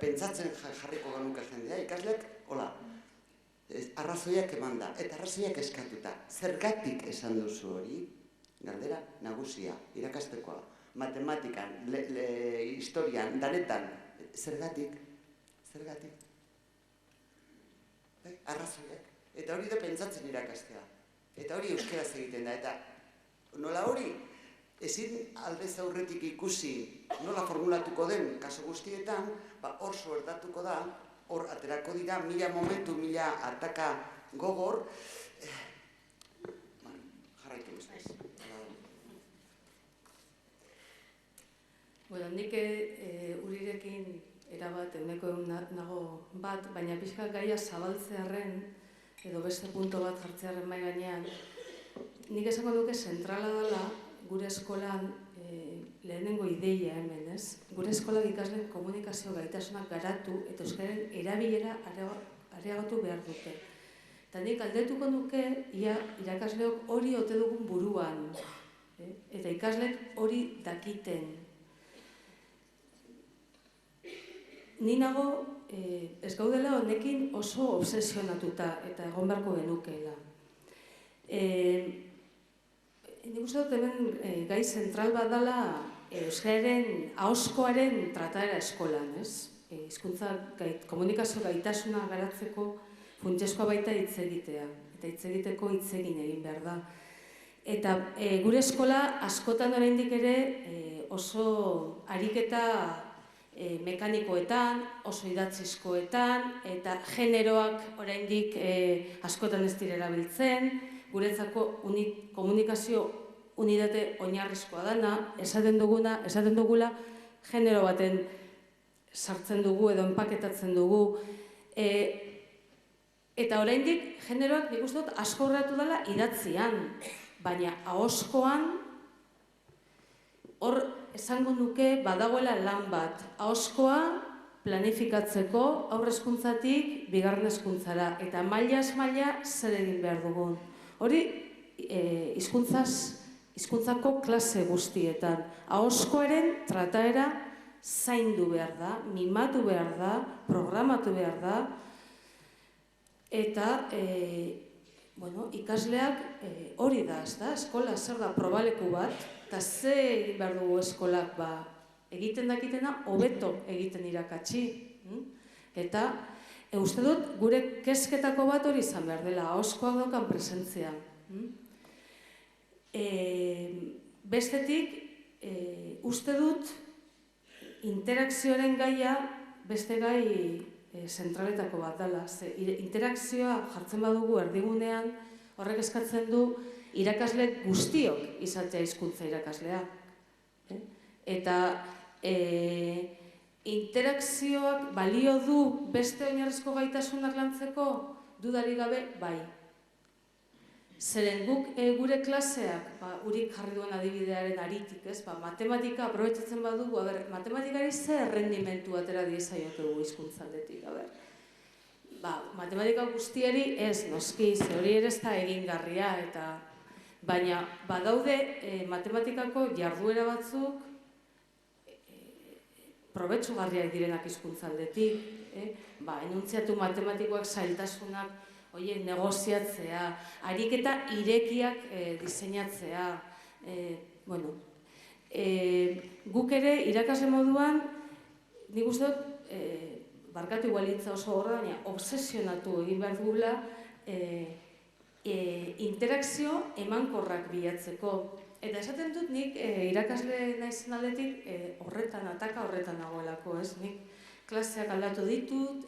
Pentsatzen jarriko ganuka jendea, ikasleak, hola, arrazoiak eman da, eta arrazoiak eskatuta. Zergatik esan duzu hori? Galdera nagusia, irakastekoa, matematikan, historian, danetan, zergatik? Arrazoiak. Eta hori da pentsatzen irakastea. Eta hori euskaraz egiten da. Eta nola hori, ezin aldez aurretik ikusi nola formulatuko den kaso guztietan, hor suertatuko da, hor aterako dira, 1000 momentu, 1000 ataka gogor, jarraitu guztiz. Bueno, nik Urirekin erabat euneko nago bat, baina pixka gaia zabaltzearren, edo beste punto bat jartzearren mai gainean, nik esango duke zentrala dela gure eskolan lehenengo ideia hemen, ez? Gure eskolak ikasleen komunikazio gaitasunak garatu eta euskararen erabilera areagotu behar dute. Eta nik aldetuko nuke, ia irakasleok hori ote dugun buruan, eta ikasleek hori dakiten. Ni nago ez gaudela honekin oso obsesionatuta eta egon beharko genukeela. Nik uste dut hemen gai zentral bat dela euskararen ahozkoaren trataera eskolan, ez? Komunikazio gaitasuna garatzeko funtsezkoa baita hitz egitea, eta hitz egiteko hitz egin egin behar da. Eta gure eskola askotan oraindik ere oso ariketa mekanikoetan, oso idatzizkoetan, eta generoak oraindik askotan ez dira erabiltzen, guretzako komunikazio unitate oinarrizkoa dana, esaten dugula genero baten sartzen dugu edo enpaketatzen dugu. Eta oraindik generoak nik uste dut asko urratu dela idatzian, baina ahozkoan hor esango nuke badagoela lan bat. Ahozkoa planifikatzeko aurre hezkuntzatik bigarren hezkuntzara eta mailaz maila zer egin behar dugun. Hori hizkuntzako klase guztietan. Ahozkoaren trataera zaindu behar da, mimatu behar da, programatu behar da, eta ikasleak hori da, eskola zer da probaleku bat, eta ze egin behar dugu eskolak egiten dakitena, hobeto egiten irakatsi. Eta uste dut gure kezketako bat hori izan behar dela, ahozkoak daukan presentzia. Bestetik, uste dut interakzioaren gaia beste gai zentraletako bat dela. Interakzioa jartzen badugu erdigunean, horrek eskatzen du irakasle guztiok izatea hizkuntza irakasleak. Eta interakzioak balio du beste oinarrizko gaitasunak lantzeko dudarik gabe bai. Zeren guk gure klaseak, urik jarri duen adibidearen aritik, matematika aprobetxatzen badugu, matematikari ze errendimentu atera diezaiotegu hizkuntzaldetik, matematika guztiari ez noski, ze hori ere ez da egingarria, baina badaude matematikako jarduera batzuk probetxugarriak direnak hizkuntzaldetik, enuntziatu matematikoak zailtasunak negoziatzea, ariketa irekiak diseinatzea. Guk ere irakasle moduan, nik uste dut, barkatu igualitza oso horra, baina obsesionatu egin behar dugula interakzio emankorrak bilatzeko. Eta esaten dut nik irakasle naizen aldetik ataka horretan nagoelako, ez? Nik klaseak aldatu ditut,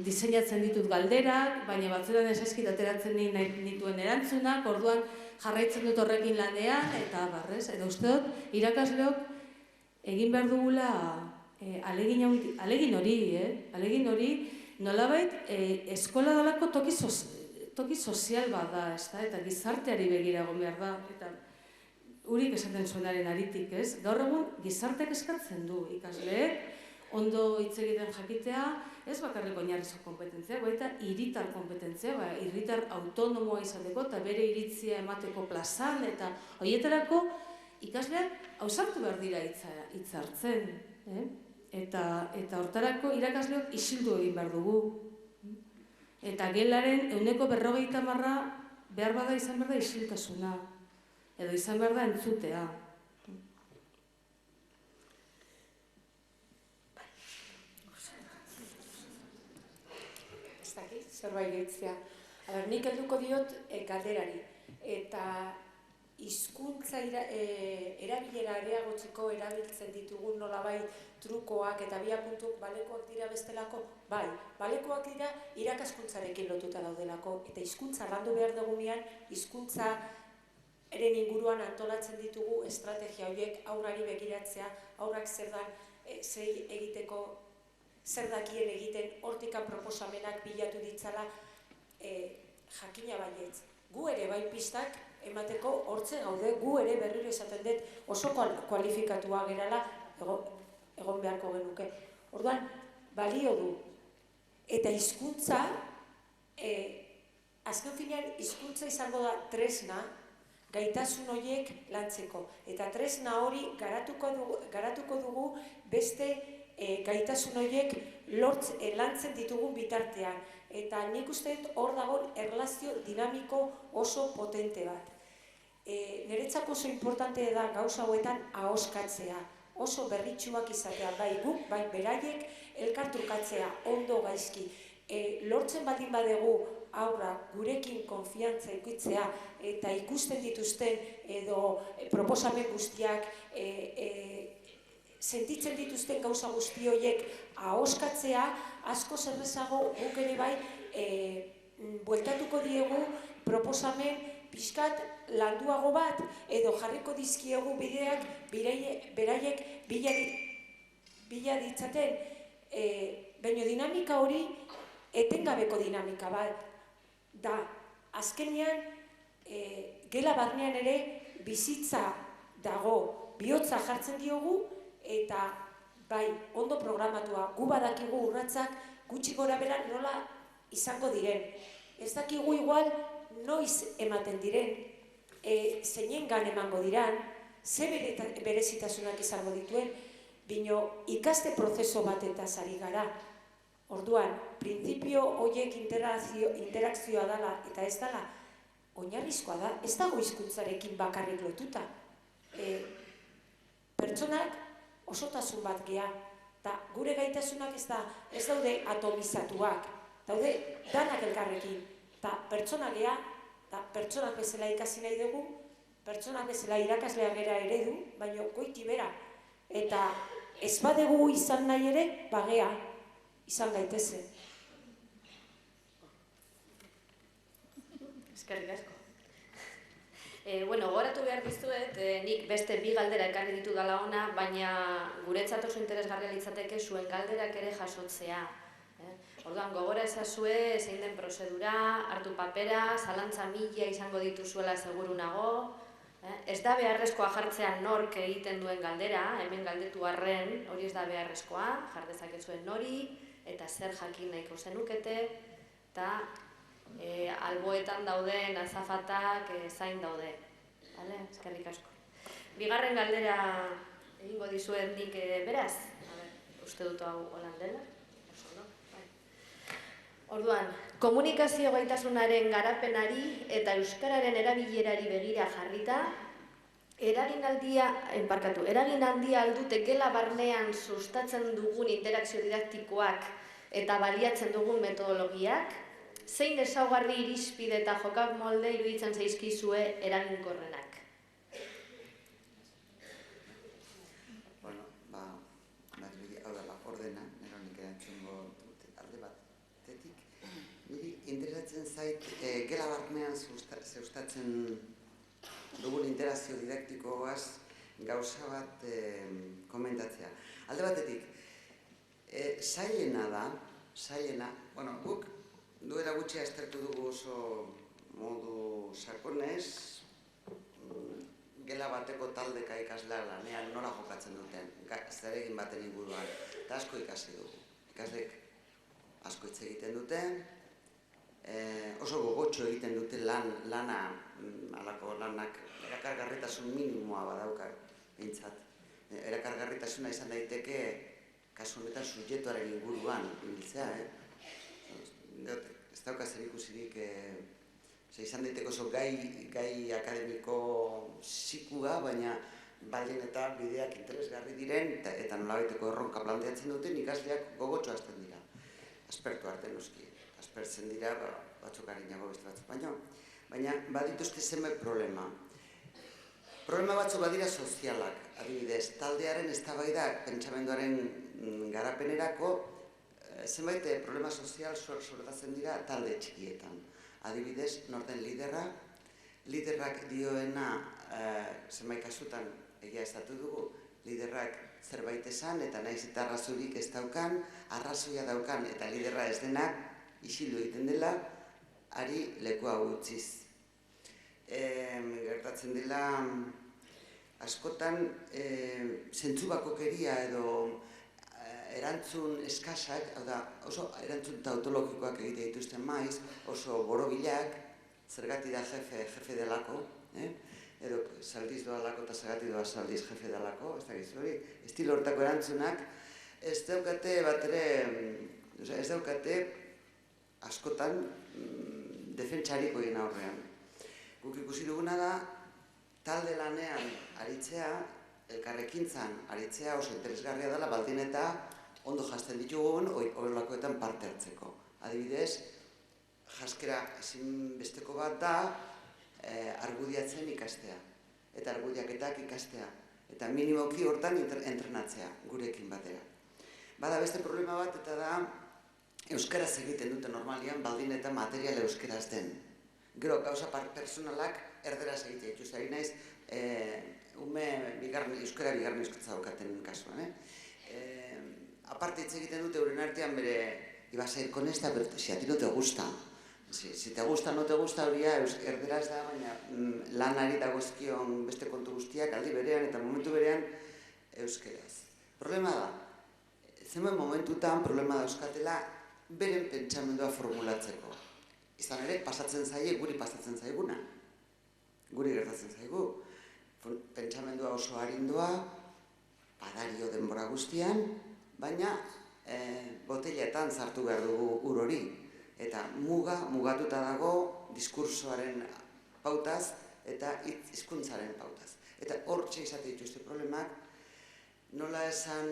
diseinatzen ditut galderak, baina batzuetan esaskit ateratzen nituen erantzunak, orduan jarraitzen dut horrekin lanean, eta barrez, edo uste dut, irakasleok egin behar dugula alegin hori, nolabait eskola dalako toki sozial bat da, eta gizarteari begira egon behar da, eta urik esaten zuenaren aritik, ez? Gaur egun gizarteak eskatzen du ikasleek, ondo hitz egiten jakitea, ez bakarrik oinarrizko kompetentzia, baita hiritar kompetentzia, hiritar autonomoa izateko eta bere iritzia emateko plazan, eta horietarako ikasleak ausartu behar dira hitz hartzen. Eta hortarako irakasleok isildu egin behar dugu. Eta gelaren 50% behar bada izan behar da isiltasuna, edo izan behar da entzutea. Zerbait gehitzea. Nik helduko diot galderari. Eta hizkuntza erabilera areagotzeko erabiltzen ditugun nolabait trukoak eta biapuntuk balekoak dira bestelako? Bai, balekoak dira irakaskuntzarekin lotuta daudelako. Eta hizkuntza landu behar dugunean, hizkuntza eren inguruan antolatzen ditugu estrategia horiek aurrari begiratzea, aurrak zer egiteko, zer dakien egiten, hortikan proposamenak bilatu ditzala jakina baietz. Gu ere bai pistak emateko hortze gaude, gu ere berriro esaten dut oso kualifikatua gerala egon beharko genuke. Orduan, balio du. Eta hizkuntza, azken finean hizkuntza izango da tresna, gaitasun horiek lantzeko. Eta tresna hori garatuko dugu beste gaitasun horiek lantzen ditugun bitartean. Eta nik uste hor dagoen erlazio dinamiko oso potente bat. Niretzako oso importante da gauza hauetan ahoskatzea, oso berritsuak izatea, bai guk, bai beraiek elkartrukatzea, ondo gaizki. Lortzen baldin badegu aurra gurekin konfiantza ikutzea eta ikusten dituzten edo proposamen guztiak sentitzen dituzten gauza guzti horiek ahoskatzea, asko zerrezago guk ere bai bueltatuko diegu proposamen pixkat landuago bat edo jarriko dizkiegu bideak beraiek bila ditzaten, baina dinamika hori etengabeko dinamika bat da. Azkenean, gela barnean ere bizitza dago, bihotza jartzen diogu eta bai, ondo programatua, gu badakigu urratsak gutxi gora bera nola izango diren. Ez dakigu igual noiz ematen diren, zeinengan emango diran, ze berezitasunak izango dituen, bino ikaste prozeso batetaz ari gara. Orduan, printzipio horiek interakzioa dela eta ez dela, oinarrizkoa da, ez dago hizkuntzarekin bakarrik lotuta. Pertsonak osotasun bat gea, eta gure gaitasunak ez daude atomizatuak, daude danak elkarrekin, eta pertsonak gea, eta pertsonak bezala ikasi nahi dugu, pertsonak bezala irakaslea gera eredu, baina goiti bera, eta ez badegu izan nahi ere, bagea, izan gaitezen. Eskerrik asko. Gogoratu behar dizuet, nik beste bi galdera ekarri ditu dala ona, baina guretzat oso interesgarria litzateke zuen galderak ere jasotzea. Orduan, gogora ezazue, zein den prozedura, hartu papera, zalantza mila izango dituzuela seguru nago. Ez da beharrezkoa jartzean nork egiten duen galdera, hemen galdetu arren, hori ez da beharrezkoa, jardezakezuen nori, eta zer jakin nahiko zenukete, eta alboetan dauden azafatak zain daude. Eskerrik asko. Bigarren galdera egingo dizuet nik beraz. Uste dut hau holan dela. Orduan, komunikazio gaitasunaren garapenari eta euskararen erabilerari begira jarrita, eragin handia aldute gela barnean sustatzen dugun interakzio didaktikoak eta baliatzen dugun metodologiak, zein ezaugarri irizpide eta jokak molde iruditzen zaizkizue eraginkorrenak? Ordena, neronik erantzungo dut alde batetik. Niri interesatzen zait, gela barnean zeustatzen dugun interakzio didaktikoaz gauza bat komentatzea. Alde batetik, zailena da, guk duela gutxi aztertu dugu oso modu sakonez, gela bateko taldeka ikaslea lanean nola jokatzen duten, zeregin baten inguruan, eta asko ikasi dugu. Ikaslek asko hitz egiten duten, oso gogotxo egiten dute lana, halako lanak, erakargarritasun minimoa badauka, behintzat. Erakargarritasuna izan daiteke, kasu honetan subjektuaren inguruan ibiltzea, ez dauka zer ikusirik, izan daiteke oso gai akademiko zikua, baina baldin eta bideak interesgarri diren, eta nolabaiteko erronka planteatzen duten ikasleak gogotxo hasten dira. Aspertu arte noski, aspertzen dira, batzuk harinago beste batzuk baina badituzte zenbait problema. Problema batzuk badira sozialak, adibidez, taldearen eztabaidak pentsamenduaren garapenerako zenbait problema sozial sortatzen dira talde txikietan. Adibidez, norden liderra, liderrak dioena, zenbait kasutan egia estatu dugu, liderrak zerbait esan eta naiz eta arrazoirik ez daukan, arrazoia daukan eta liderra ez denak isildu egiten dela, ari lekua utziz. Gertatzen dela askotan zentzubakokeria edo erantzun eskasak, hau da, oso erantzun tautologikoak egite dituzten maiz, oso borobilak, zergatik da jefe delako, edo saldiz doalako eta zergatik doa saldiz jefe delako, ez da gizu hori, estilo hortako erantzunak, ez daukate bat ere, ez daukate askotan defentsariko egin aurrean. Guk ikusi duguna da, talde lanean aritzea, elkarrekintzan aritzea oso interesgarria dela, baldin eta ondo jasten ditugun horrelakoetan parte hartzeko. Adibidez, jaskera ezinbesteko bat da argudiatzen ikastea, eta argudiaketak ikastea, eta minimoki hortan entrenatzea gurekin batera. Bada beste problema bat, eta da euskaraz egiten dute normalian, baldin eta material euskaraz den. Gero, gauza personalak erderaz egitea dituz, ari naiz, ume euskara bigarren hizkuntza daukaten kasuan. Aparte hitz egiten dute euren artean bere, ibas a ir con esta, pero si a ti no te gusta. Si te gusta, no te gusta, hori erderaz da, baina lanari dagozkion beste kontu guztiak aldi berean eta momentu berean euskeraz. Problema da, zenbait momentutan problema dauzkatela beren pentsamendua formulatzeko. Izan ere, pasatzen zaie, guri pasatzen zaiguna. Guri gertatzen zaigu. Pentsamendua oso arindua, padario denbora guztian, baina botelletan sartu behar dugu ur hori. Eta mugatuta dago diskursoaren pautaz eta hizkuntzaren pautaz. Eta hortxe izate dituzte problemak, nola esan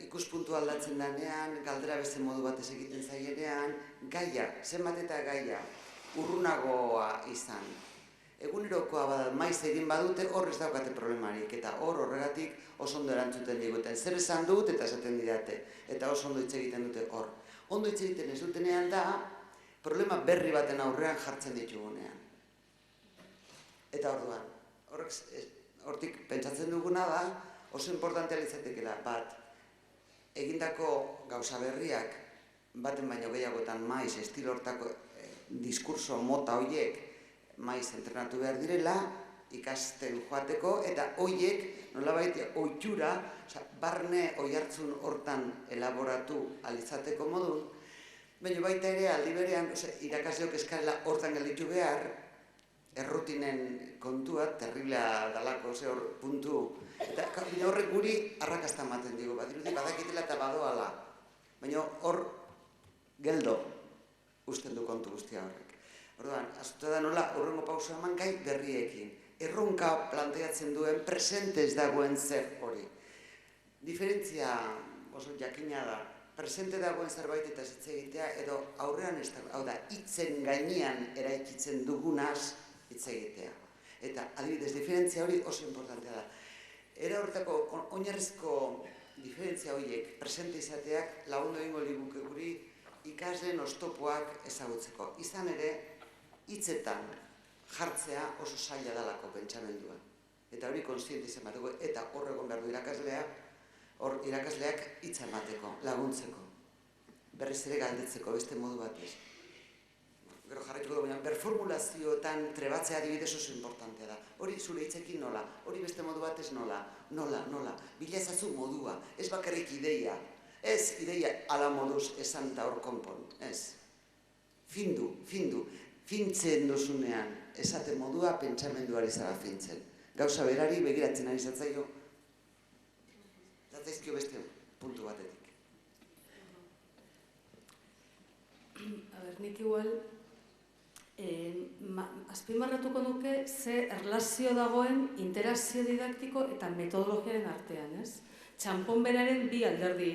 ikuspuntu aldatzen danean, galdera beste modu batez egiten zaienean, gaia, zenbat eta gaia, urrunagoa izan. Egunerokoa bada maiz egin badute, hor ez daukate problemarik, eta horregatik oso ondo erantzuten diguten. Zer esan dut eta esaten didate, eta oso ondo hitz egiten dute hor. Ondo hitz egiten ez dutenean da, problema berri baten aurrean jartzen ditugunean. Eta orduan, hortik pentsatzen duguna da, oso importantea litzatekeela, bat, egindako gauza berriak, baten baino gehiagotan maiz, estilo hortako diskurso mota horiek, maiz entrenatu behar direla, ikasten joateko, eta horiek nolabait ohitura, barne oihartzun hortan elaboratu alizateko modun, baina baita ere aldi berean irakasleok eskarela hortan gelditu behar, errutinen kontua, terriblea dalako ze hor puntu, eta horrek guri arrakasta ematen digu, badirudi badakitela eta badoala, baina hor geldo usten du kontu guztia horrek. Orduan, azuta da nola, horrengo pausa eman gai berriekin. Erronka planteatzen duen presentez dagoen zer hori. Diferentzia oso jakina da, presente dagoen zerbait eta hitz egitea edo aurrean ez da, hau da, hitzen gainean eraikitzen dugunaz hitz egitea. Eta adibidez, diferentzia hori oso importantea da. Era horretako oinarrizko diferentzia horiek presente izateak lagundu egingo liguke guri ikasleen oztopoak ezagutzeko. Izan ere, hitzetan jartzea oso zaila dalako pentsamendua. Eta hori konstiente izan bateko, eta hor egon behar du irakasleak hitza emateko, laguntzeko. Berriz ere galdetzeko, beste modu batez. Gero jarraituko dugu, berformulazioetan trebatzea adibidez oso importantea da. Hori zure hitzekin nola, hori beste modu batez nola. Bila ezazu modua, ez bakarrik ideia. Ez ideia ala moduz esan eta hor konpon, ez. Findu. Fintzen dozunean, esate modua pentsamenduari zara fintzen. Gauza berari begiratzen ari zatzaio, zatzaizkio beste puntu batetik. Nik igual, azpimarratuko nuke ze erlazio dagoen interakzio didaktiko eta metodologiaren artean, ez? Txanpon beraren bi alderdi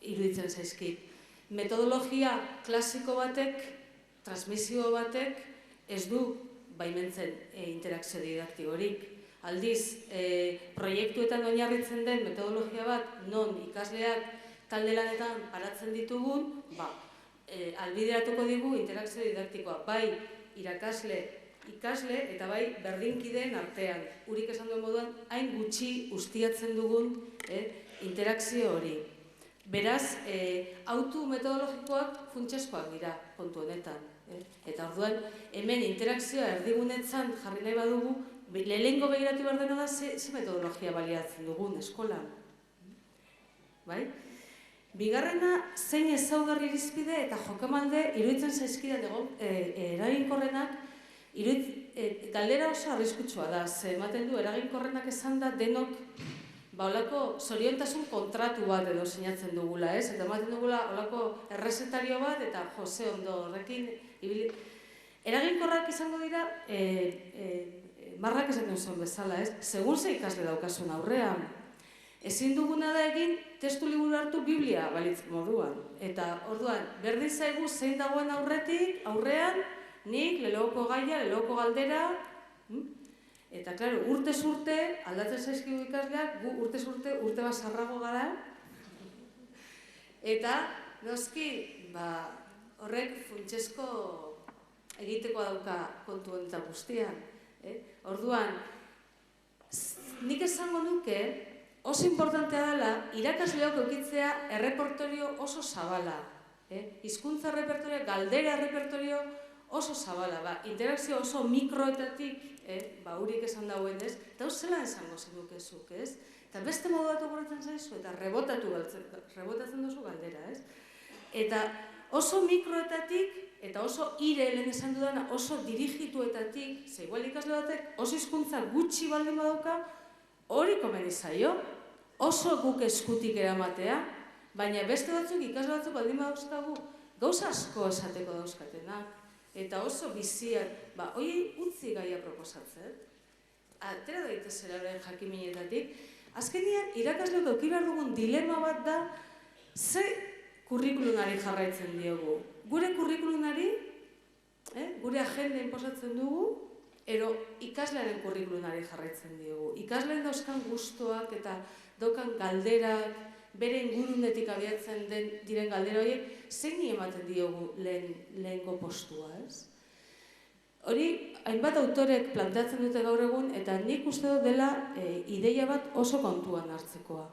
iruditzen zaizkit. Metodologia klasiko batek, transmisio batek, ez du baimentzen interakzio didaktikorik. Aldiz, proiektuetan oinarritzen den metodologia bat, non ikasleak talde lanetan paratzen ditugun, albideratuko digu interakzio didaktikoa. Bai irakasle ikasle eta bai berdinkideen artean. Urik esan duen moduan, hain gutxi ustiatzen dugun interakzio hori. Beraz, autu metodologikoak funtsezkoak dira kontu honetan. Eta orduan, hemen interakzioa erdigunetzan jarri nahi badugu, lehenengo begiratu behar dena da ze metodologia baliatzen dugun eskolan. Bai? Bigarrena, zein ezaugarri irizpide eta jokamalde iruditzen zaizkidan eraginkorrenak, galdera oso arriskutsua da, ze ematen du eraginkorrenak esan da denok olako zoriontasun kontratu bat edo sinatzen dugula, ez? Eta ematen dugula olako errezetario bat eta jose ondo horrekin ibili. Eraginkorrak izango dira, marrak esaten zuen bezala, ez? Segun ze ikasle daukasun aurrean. Ezin duguna da egin testu liburu hartu Biblia balitz moduan. Eta orduan, berdin zaigu zein dagoen aurrean, nik, leloko gaia, leloko galdera, eta, klaro, urtez urte, aldatzen zaizkigu ikasleak, gu urtez urte bat sarrago gara. Eta, noski, horrek funtsezko egiteko dauka kontu honetan guztian. Orduan, nik esango nuke, oso importantea dela, irakasleok eukitzea errepertorio oso zabala. Hizkuntza errepertorio, galdera errepertorio oso zabala. Interakzio oso mikroetatik, urik esan dauen ez, eta zela esango zenukezuk, ez? Eta beste modu bat ogoratzen zaizu, eta rebotatzen duzu galdera, ez? Eta oso mikroetatik, eta oso lehen esan dudana, oso dirigituetatik, ze igual ikasle batek oso hizkuntza gutxi baldin badauka, hori komeni zaio, oso guk eskutik eramatea, baina beste batzuk, ikasle batzuk baldin badauzkagu, gauza asko esateko dauzkatenak, eta oso biziak, hori utzi gaia proposatzen, atera daitezela horren jakiminetatik, azkenean irakasleok eduki behar dugun dilema bat da, ze kurrikulunari jarraitzen diogu. Gure kurrikulunari, gure agenda inposatzen dugu, ero ikaslearen kurrikulunari jarraitzen diogu. Ikasleen dauzkan gustoak eta daukan galderak, bere ingurunetik abiatzen diren galdera horiek, zein ematen diogu lehengo postua, ez? Hori, hainbat autorek planteatzen dute gaur egun, eta nik uste dut dela ideia bat oso kontuan hartzekoa.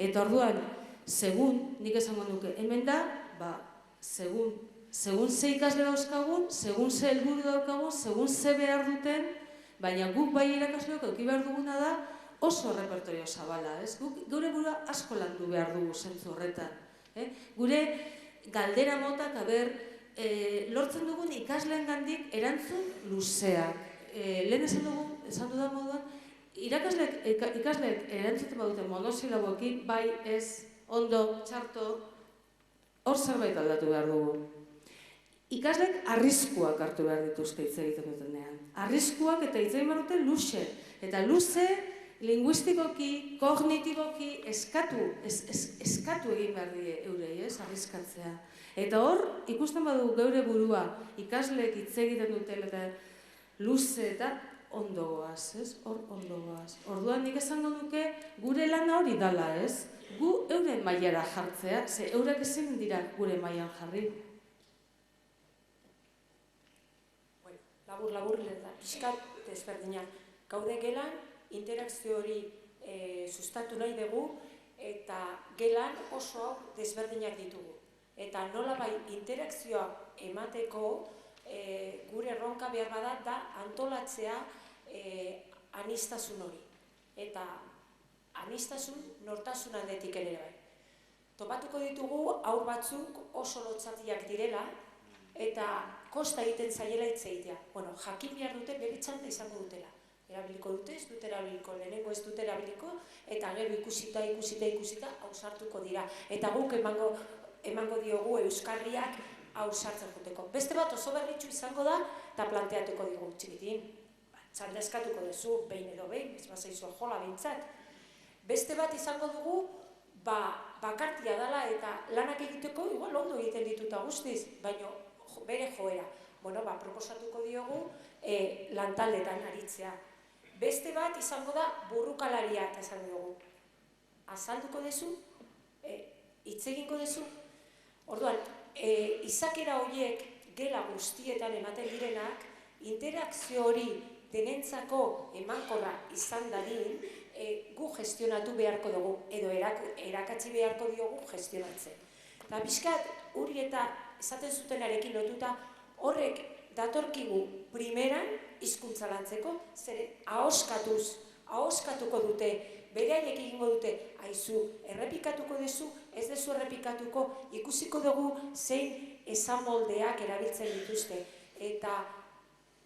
Eta orduan, segun, nik esango nuke, hemen da, segun ze ikasle dauzkagun, segun ze helburu daukagun, segun ze behar duten, baina guk bai irakasleok eduki behar duguna da, oso repertorio zabala, ez? Gure burua asko landu behar dugu zentzu horretan. Gure galdera motak, lortzen dugun ikasleen gandik erantzun luzeak. Lehen esan dudan moduan, ikasleek erantzuten baduten monosilaboekin, bai, ez, ondo, txarto, hor zerbait aldatu behar dugu. Ikasleek arriskuak hartu behar dituzte hitz egiten dutenean. Arriskuak eta hitz egin behar dute luze. Eta luze, linguistikoki, kognitiboki, eskatu egin behar die eurei, ez, arriskatzea. Eta hor, ikusten badu geure burua, ikasleek hitz egiten duten eta luze eta ondo goaz, ez, hor ondo goaz. Orduan nik esango nuke gure lana hori dala, ez, gu euren mailara jartzea, ze eurek ezin dira gure mailan jarri. Labur, eta pixkat desberdinak. Gaude gelan, interakzio hori sustatu nahi dugu, eta gelan oso hau desberdinak ditugu. Eta nola bai interakzioa emateko gure erronka behar badat da antolatzea anistasun hori. Eta anistasun nortasun aldetik ere bai. Topatuko ditugu haur batzuk oso lotzatiak direla, eta kosta egiten zaiela hitz egitea. Jakin behar dute bere txanda izango dutela. Erabiliko dute, ez dute erabiliko, lehenengo ez dute erabiliko, eta gero ikusita, hausartuko dira. Eta guk emango diogu euskarriak hausartzen juteko. Beste bat oso berritxu izango da, eta planteatuko digu txikitin. Txanda eskatuko duzu, behin edo behin, ez bazaizua jola behintzat. Beste bat izango dugu, bakartia dela eta lanak egiteko, igual ondo egiten dituta guztiz, baina bere joera. Proposatuko diogu lantaldetan aritzea. Beste bat izango da burrukalaria eta esan dugu. Azalduko dezu, hitz egingo dezu. Orduan, izakera horiek gela guztietan ematen direnak, interakzio hori denentzako emankorra izan dadin, gu gestionatu beharko dugu, edo erakatsi beharko diogu gestionatzen. Eta pixkat, hori eta esaten zutenarekin lotuta, horrek datorkigu primeran hizkuntza lantzeko, zeren ahoskatuko dute, beraiek egingo dute, aizu, errepikatuko duzu, ez dezu errepikatuko, ikusiko dugu zein esamoldeak erabiltzen dituzte. Eta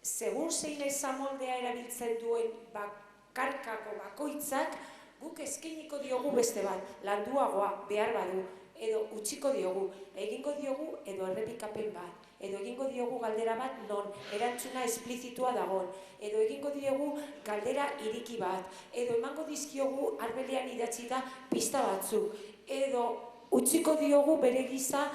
segun zein esamoldea erabiltzen duen bakarkako bakoitzak, guk eskainiko diogu beste bat, landuagoa behar badu, edo utziko diogu, egingo diogu edo errepikapen bat, edo egingo diogu galdera bat non erantzuna esplizitua dagoen, edo egingo diogu galdera iriki bat, edo emango dizkiogu arbelean idatzita pista batzuk, edo utziko diogu bere giza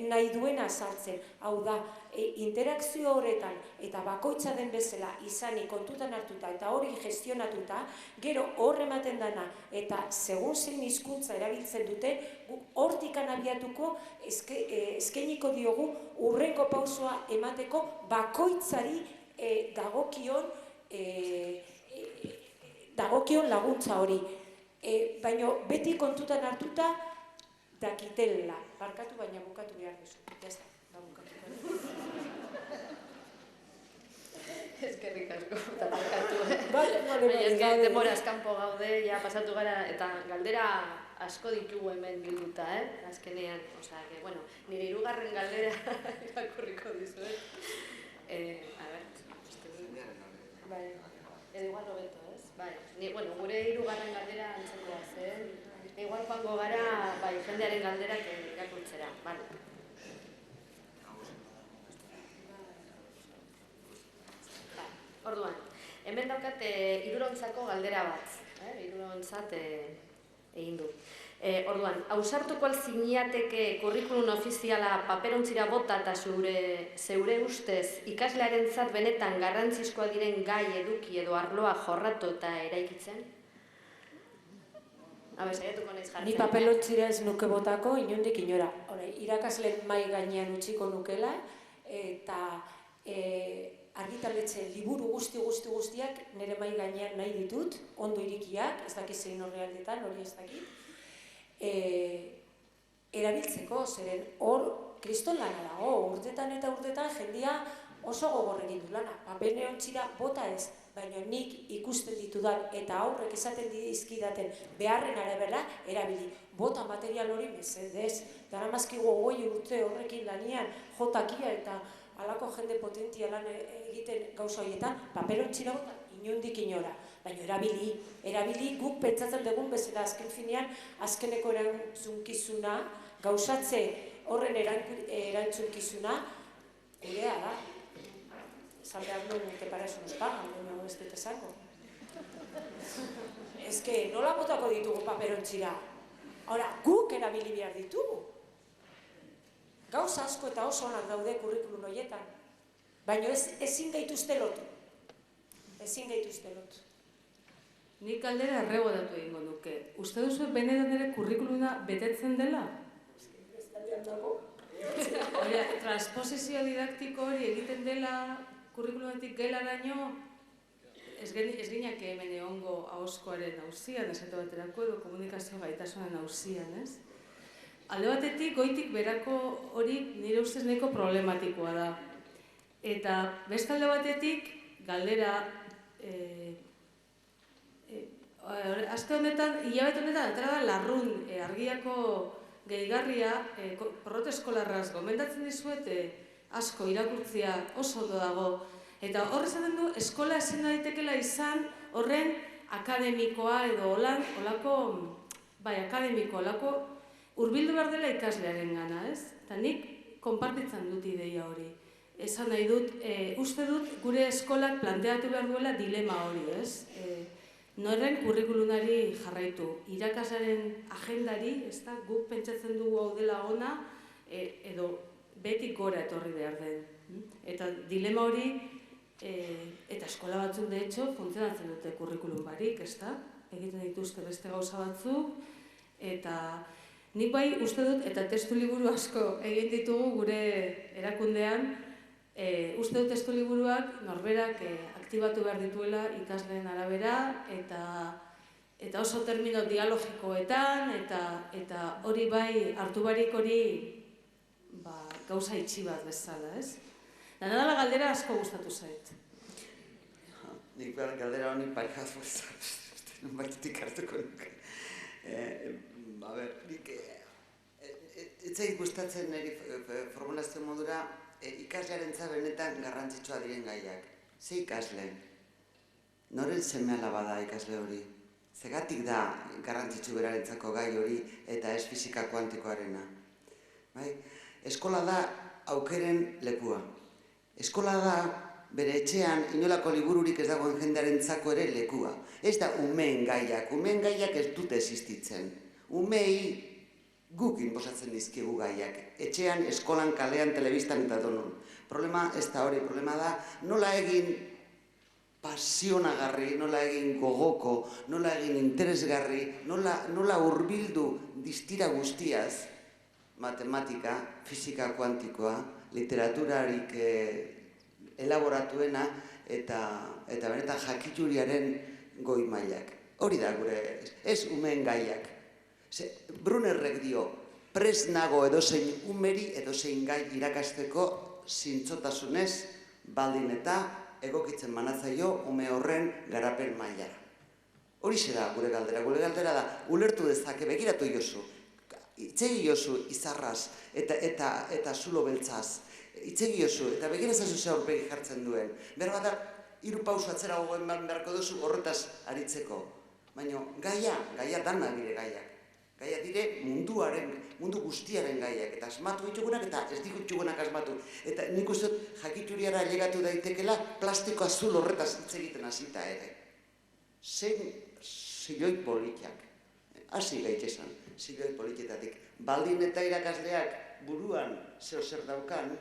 nahi duena sartzen. Hau da, interakzio horretan eta bakoitza den bezala izanik kontutan hartuta eta hori gestionatuta, gero hor ematen dana eta segun zein hizkuntza erabiltzen dute, hortikan abiatuko eskainiko diogu hurrengo pausoa emateko bakoitzari dagokion laguntza hori. Baina beti kontutan hartuta dakitela. Barkatu baina bukatu behar duzu. Jazta, bukatu behar. Eskerrik asko, eta barkatu. Baina denbora askanpo gaude, ja pasatu gara, eta galdera asko ditugu hemen bilduta, azkenean. Osea, que, bueno, nire hirugarren galdera irakurriko dizuet. A ver, bai, edo igual hobeto, ez? Bai, bueno, gure hirugarren galdera antzekoa zen. Igual joango gara, bai, jendearen galderak irakurtzera, bale. Orduan, hemen daukat hirurontzako galdera bat, hirurontzat egin du. Orduan, ausartuko alziniateke kurrikulum ofiziala paperontzira bota eta zeure ustez ikaslearentzat benetan garrantzizkoa diren gai, eduki edo arloa jorratu eta eraikitzen? Ni papelontzira ez nuke botako, inondik inora. Irakasleen mai gainean utziko nukela, eta argitaletxe liburu guztiak nire mai gainean nahi ditut, ondo irikiak, ez dakit zein horrealdetan, hori ez dakit. Erabiltzeko, zeren hor kriston lana dago, urtetan eta urtetan jendia oso gogor egin du lana. Papelontzira bota ez, baina nik ikusten ditudan eta aurrek esaten dizkidaten beharren arabera erabili. Bota material hori mesedez, daramazkigu 20 urte horrekin lanian, jotakia eta halako jende potentia lan egiten gauza horietan, papelontzira bota inondik inora. Baina erabili guk pentsatzen dugun bezala azken finean, azkeneko erantzunkizuna, gauzatze horren erantzunkizuna, gurea da. Esan behar nuen que para eso nos pagan, baina ez dut esango. Ez que nola botako ditugu paperontzira? Hora, guk erabili behar ditugu. Gauza asko eta oso onak daude kurrikulum horietan. Baina ezin gaituzte lotu. Nik galdera errebodatu egingo nuke. Uste duzu benetan ere kurrikuluma betetzen dela? Transposizio didaktiko hori egiten dela kurrikulumetik gelaraino ez ginak hemen egongo ahozkoaren auzian, esate baterako edo komunikazio gaitasunen auzian, ez? Alde batetik, goitik berako hori nire ustez nahiko problematikoa da. Eta beste alde batetik, galdera, aste honetan, hilabete honetan, atera da larrun argiako gehigarria, porrot eskolarraz gomendatzen dizuet, asko irakurtzia oso ondo dago. Eta horre esaten du, eskola ezin daitekela izan horren akademikoa edo olako, akademikoa, olako hurbildu behar dela ikaslearen gana, ez? Eta nik konpartitzen dut ideia hori. Esan nahi dut, uste dut gure eskolak planteatu behar duela dilema hori, ez? Norren kurrikulumari jarraitu. Irakaslearen agendari, ez da, guk pentsatzen dugu hau dela ona, edo beti gora etorri behar den. Eta dilema hori, eta eskola batzuk, de hecho, funtzionatzen dute kurrikulum barik, ez da? Egiten dituzte beste gauza batzuk, eta nik bai uste dut, eta testu liburu asko egin ditugu gure erakundean, Uste dut testu liburuak norberak aktibatu behar dituela ikasleen arabera eta oso termino dialogikoetan eta hori bai hartu barik hori gauza itxi bat bezala, ez? Da nadala galdera asko gustatu zait. Nik behar galdera honi parejatu baitetik hartuko nuke. Nik etzait gustatzen niri formulazio modura ikaslearen benetan garrantzitsua diren gaiak. Ze ikasle? Noren seme alaba da ikasle hori? Zegatik da garrantzitsu berarentzako gai hori eta ez fisika kuantikoarena? Eskola da aukeren lekua. Eskola da bere etxean inolako libururik ez dagoen jendearentzako ere lekua. Ez da umeen gaiak ez dute existitzen. Umei guk inposatzen dizkigu gaiak. Etxean, eskolan, kalean, telebistan eta donon. Problema ez da hori, problema da nola egin pasionagarri, nola egin gogoko, nola egin interesgarri, nola hurbildu distira guztiaz, matematika, fisika kuantikoa, literaturarik elaboratuena eta benetan jakituriaren goi mailak. Hori da gure, ez umeen gaiak. Brunnerrek dio, prest nago edozein umeri edozein gai irakasteko zintzotasunez baldin eta egokitzen manatzaio ume horren garapen mailara. Horixe da gure galdera da, ulertu dezake, begiratu jozu, itzegi jozu izarraz eta zulo beltzaz, itzegi jozu eta begirazazu ze aurpegi jartzen duen. Behar da, 3 pausu atzera gogoen beharko duzu horretaz aritzeko. Baina gaia dana dire gaiak. Gaia dire mundu guztiaren gaiak, eta asmatu ditugunak eta ez ditugunak asmatu. Eta nik uste jakituriara ailegatu daitekela plastiko azul horretaz hitz egiten hasita ere. Zein ziloi politiak, hasi gaitesan, ziloi politietatik. Baldin eta irakasleak buruan zeo zer daukan,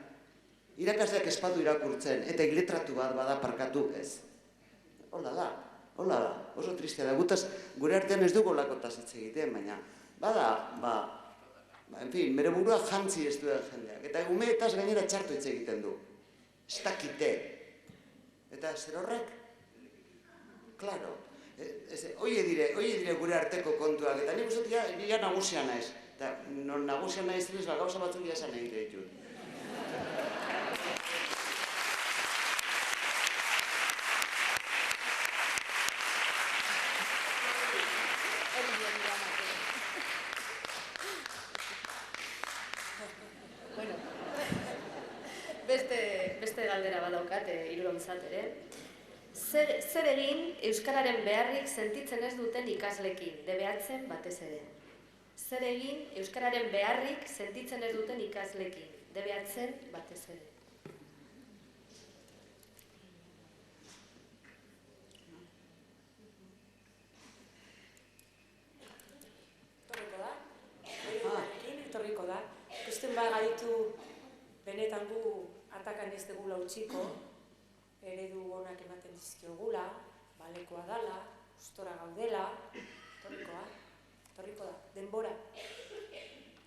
irakasleak espadu irakurtzen eta iletratu bat bada parkatu ez. Hola da, oso tristea da. Gutaz, gure artean ez dugu lakotaz hitz egiten, baina bada, en fin, bere burua jantzi ez duen jendeak. Eta umeetaz gainera txartu hitz egiten du. Ez dakite. Eta zer horrek? Claro. Oie dire gure arteko kontuak. Eta nik uste ja nagusia naiz. Eta nagusia naiz zinez, gauza batzuk esan egite ditut. Beste galdera badaukat, hirurontzat ere. Zer egin euskararen beharrik sentitzen ez duten ikaslekin, debeatzen batez ere? Zer egin euskararen beharrik sentitzen ez duten ikaslekin, debeatzen batez ere? Etorriko da. Ikusten gaitu benetan gu atakan ez dugula utziko, eredu onak ematen dizkiogula, balekoa dala, gustora gaudela, etorriko da, denbora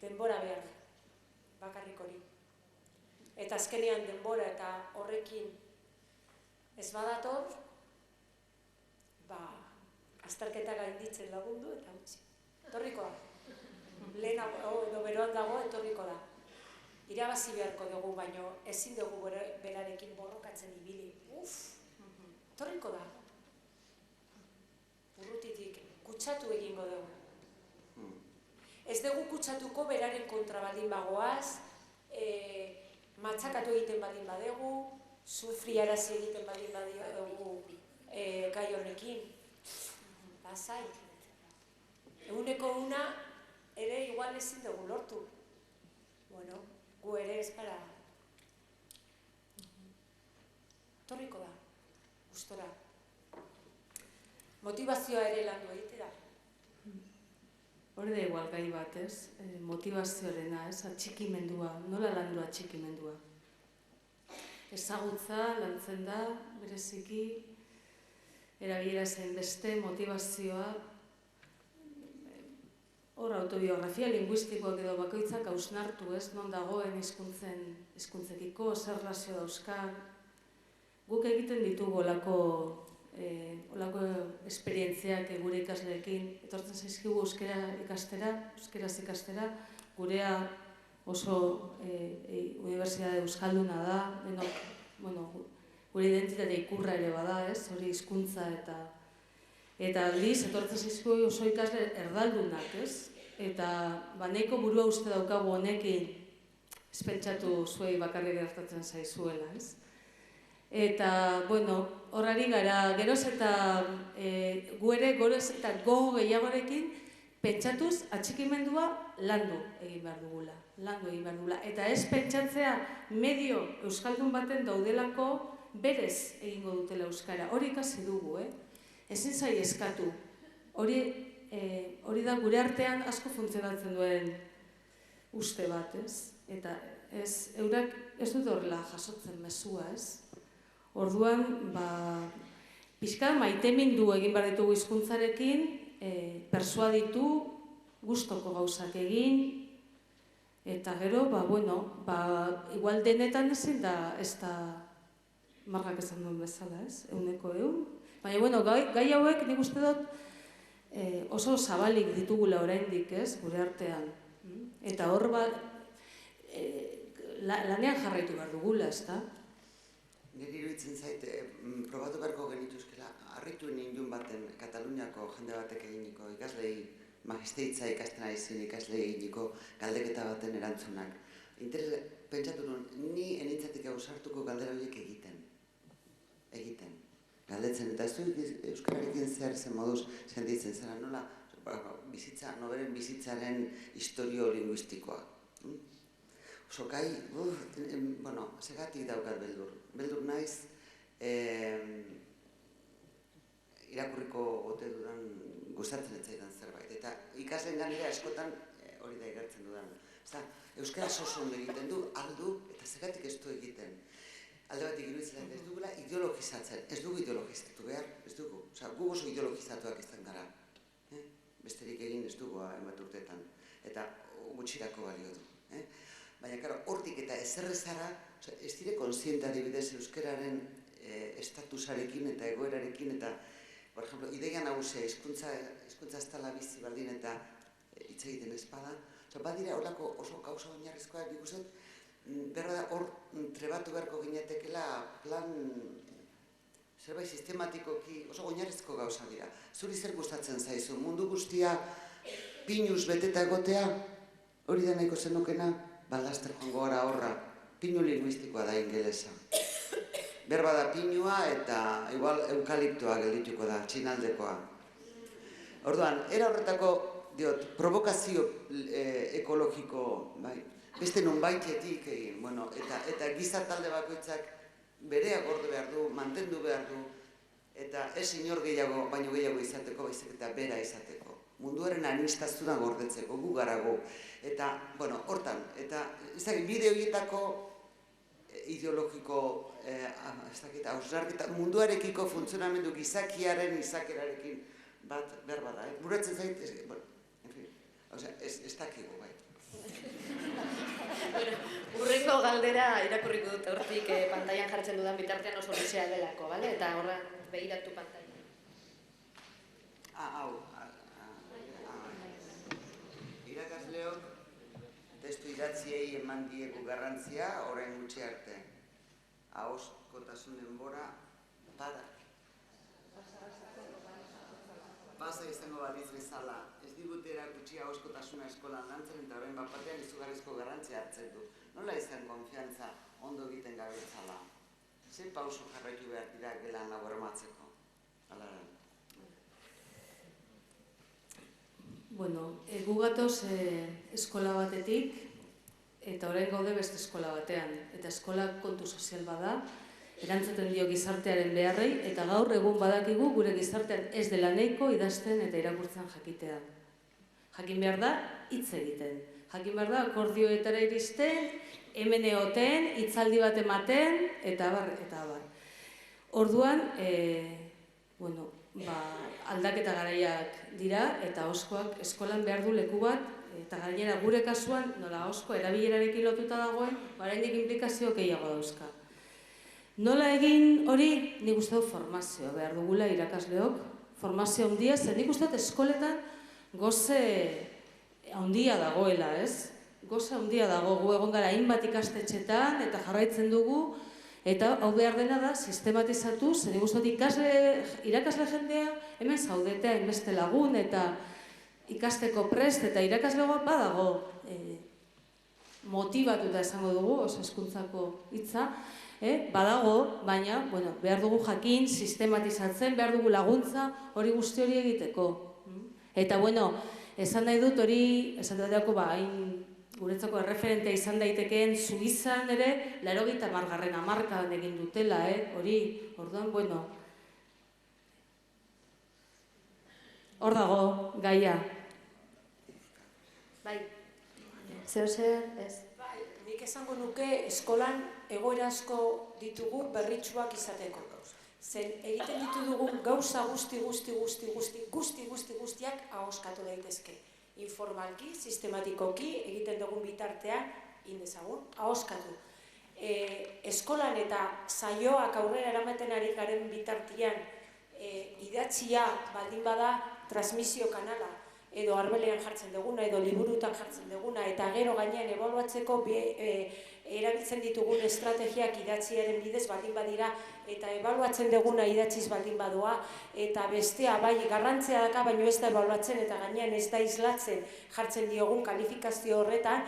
behar da, bakarrik hori. Eta azkenean denbora eta horrekin ez badator, azterketa gainditzen lagundu eta utzi. Etorriko da. Lehenago edo beroan dago etorriko da. Irabazi beharko dugu, baino ezin dugu berarekin borrokatzen ibili. Etorriko da. Urrutitik kutsatu egingo dugu. Ez dugu kutsatuko beraren kontra baldin bagoaz, matxakatu egiten baldin badegu, sufriarazi egiten baldin badugu gai honekin. Lasai. Eguneko una ere igual ezin dugu lortu. Bueno, gu ere ez gara. Etorriko da, gustora. Motivazioa ere landu egitera. Hori da igual gai bat, ez? Motivazioarena, ez? Atxikimendua, nola landu atxikimendua? Ezagutza lantzen da, bereziki, erabilera zen beste motivazioa, hor autobiografia linguistikoak edo bakoitzak hausnartu, ez, non dagoen hizkuntzekiko, zer razio dauzkan. Guk egiten ditugu olako esperientziak gure ikasleekin. Etortzen zaizkigu euskeraz ikastera, gurea oso unibertsitate euskalduna da, denok, gure identitate ikurra ere bada, ez, hori hizkuntza eta aldiz, etortzen zaizkigu oso ikasle erdaldunak, ez? Eta nahiko burua uste daukagu honekin, ez pentsatu zuei bakarrik gertatzen zaizuela, ez? Eta, horari gara, geroz eta gogoz eta gogo gehiagorekin, pentsatuz atxikimendua landu egin behar dugula. Eta ez pentsatzea medio euskaldun baten daudelako berez egingo dutela euskara. Hori ikasi dugu, ezin zai eskatu. Hori da gure artean asko funtzionatzen duen uste bat, ez? Eta eurak ez dut horrela jasotzen mezua, ez? Orduan, pixka maitemindu egin behar ditugu hizkuntzarekin, persuaditu, gustoko gauzak egin, eta gero, igual denetan ezin da, ez da marrak esan duen bezala, ez? 100%. Baina, gai hauek nik uste dut oso zabalik ditugula oraindik, ez, gure artean. Eta hor lanean jarraitu behar dugula, ez da? Niri iruditzen zait, probatu beharko genituzkela, harritu nindun baten Kataluniako jende batek eginiko ikaslei, magisteritza ikasten ari zen ikaslei eginiko galdeketa baten erantzunak. Pentsatu nuen, ni enintzatik ausartuko galdera horiek egiten. Galdetzen, eta ez du euskararekin zer zen moduz sentitzen zera, nola noberen bizitzaren historio linguistikoa. Oso gai, segatik daukat beldur. Beldur naiz, irakurriko ote dudan gustatzen ez zaidan zerbait. Eta ikasleen ganera eskotan hori da igertzen dudan. Euskara oso ondo egiten du, aldu, eta segatik ez du egiten. Alde batik iruditzen ez dugula ideologizatzen, ez dugu ideologizatu behar, ez dugu. Gu oso ideologizatuak izan gara. Besterik egin ez dugu hainbat urteetan, eta gutxirako balio du. Baina, hortik eta ezerrezara, ez dire konsiente adibidez euskararen estatusarekin eta egoerarekin, eta, por ejemplo, ideia nagusia hizkuntza ez dela bizi baldin eta hitz egiten ez bada, badira horako oso gauza oinarrizkoa nik uste, berra da hor trebatu beharko ginetekela plan zerbait sistematikoki oso oinarrizko gauza dira. Zuri zer gustatzen zaizu, mundu guztia pinuz beteta egotea, hori da nahiko zenukena, laster joango gara horra, pinu linguistikoa da ingelesa. Berba da pinua eta igual eukaliptoa geldituko da, txinaldekoa. Orduan, era horretako, provokazio ekologiko, beste nonbaitetik egin, eta giza talde bakoitzak berea gorde behar du, mantendu behar du, eta ez inor gehiago, baino gehiago izateko, baizik eta bera izateko. Munduaren anistazuna gordetzeko, gu garago. Eta, hortan, eta bide horietako ideologiko, hausnarketa, munduarekiko funtzionamendu gizakiaren izakerarekin bat berba da. Buratzen zait, ez dakigu, bai. Urrengo galdera irakurriko dut hortik pantailan jartzen dudan bitartean oso luzea delako, bale? Eta horren behiratu pantailan. Hau. Irakasleok testu idatziei eman diegu garrantzia orain gutxi arte. Ahozkotasun denbora bada. Pasa izango badiz bezala. Ez digute erakutsi ahozkotasuna eskolan lantzen eta orain bapatean izugarrizko garrantzia hartzen du. Nola izan konfiantza ondo egiten gabetzala? Ze pauso jarraitu behar dira gelan hau bermatzeko? Gu gatoz eskola batetik eta orain gaude beste eskola batean. Eta eskola kontu sozial bada, erantzuten dio gizartearen beharrei, eta gaur egun badakigu gure gizartean ez dela nahiko idazten eta irakurtzen jakitea. Jakin behar da, hitz egiten. Jakin behar da, akordioetara iristen, hemen egoten, hitzaldi bat ematen, eta abar. Orduan, aldaketa garaiak dira eta ahoskoak eskolan behar du leku bat, eta gainera gure kasuan, nola ahosko erabilerarekin lotuta dagoen, oraindik inplikazio gehiago dauzka. Nola egin hori, nik uste dut formazioa behar dugula irakasleok, formazio handia, zer nik uste dut eskoletan goze handia dagoela, ez? Goze handia dago, gu egon gara hainbat ikastetxetan eta jarraitzen dugu, eta hau behar dena da, sistematizatu, zer nik uste dut irakasle jendea, hemen zaudetea, hainbeste lagun eta ikasteko prest eta irakaslegoa badago motibatuta esango dugu, oso hezkuntzako hitza, badago, baina behar dugu jakin, sistematizatzen, behar dugu laguntza hori guzti hori egiteko. Eta esan nahi dut hori, esan dut hain guretzako erreferentea izan daitekeen Suizan ere, 80. hamarkadan egin dutela, hori, orduan, hor dago, gaia. Bai, zer, ez. Nik esango nuke eskolan egoera asko ditugu berritsuak izateko. Zen egiten ditugun gauza guztiak ahoskatu daitezke. Informalki, sistematikoki, egiten dugun bitartean, indezagun, ahoskatu. Eskolan eta saioak aurrera eramaten ari garen bitartean, idatzia baldin bada transmisio kanala, edo arbelean jartzen duguna, edo liburutan jartzen duguna, eta gero gainean ebaluatzeko erabiltzen ditugun estrategiak idatziaren bidez baldin badira, eta ebaluatzen duguna idatziz baldin badoa, eta bestea bai garrantzia daka, baino ez da ebaluatzen eta gainean ez da islatzen jartzen diogun kalifikazio horretan,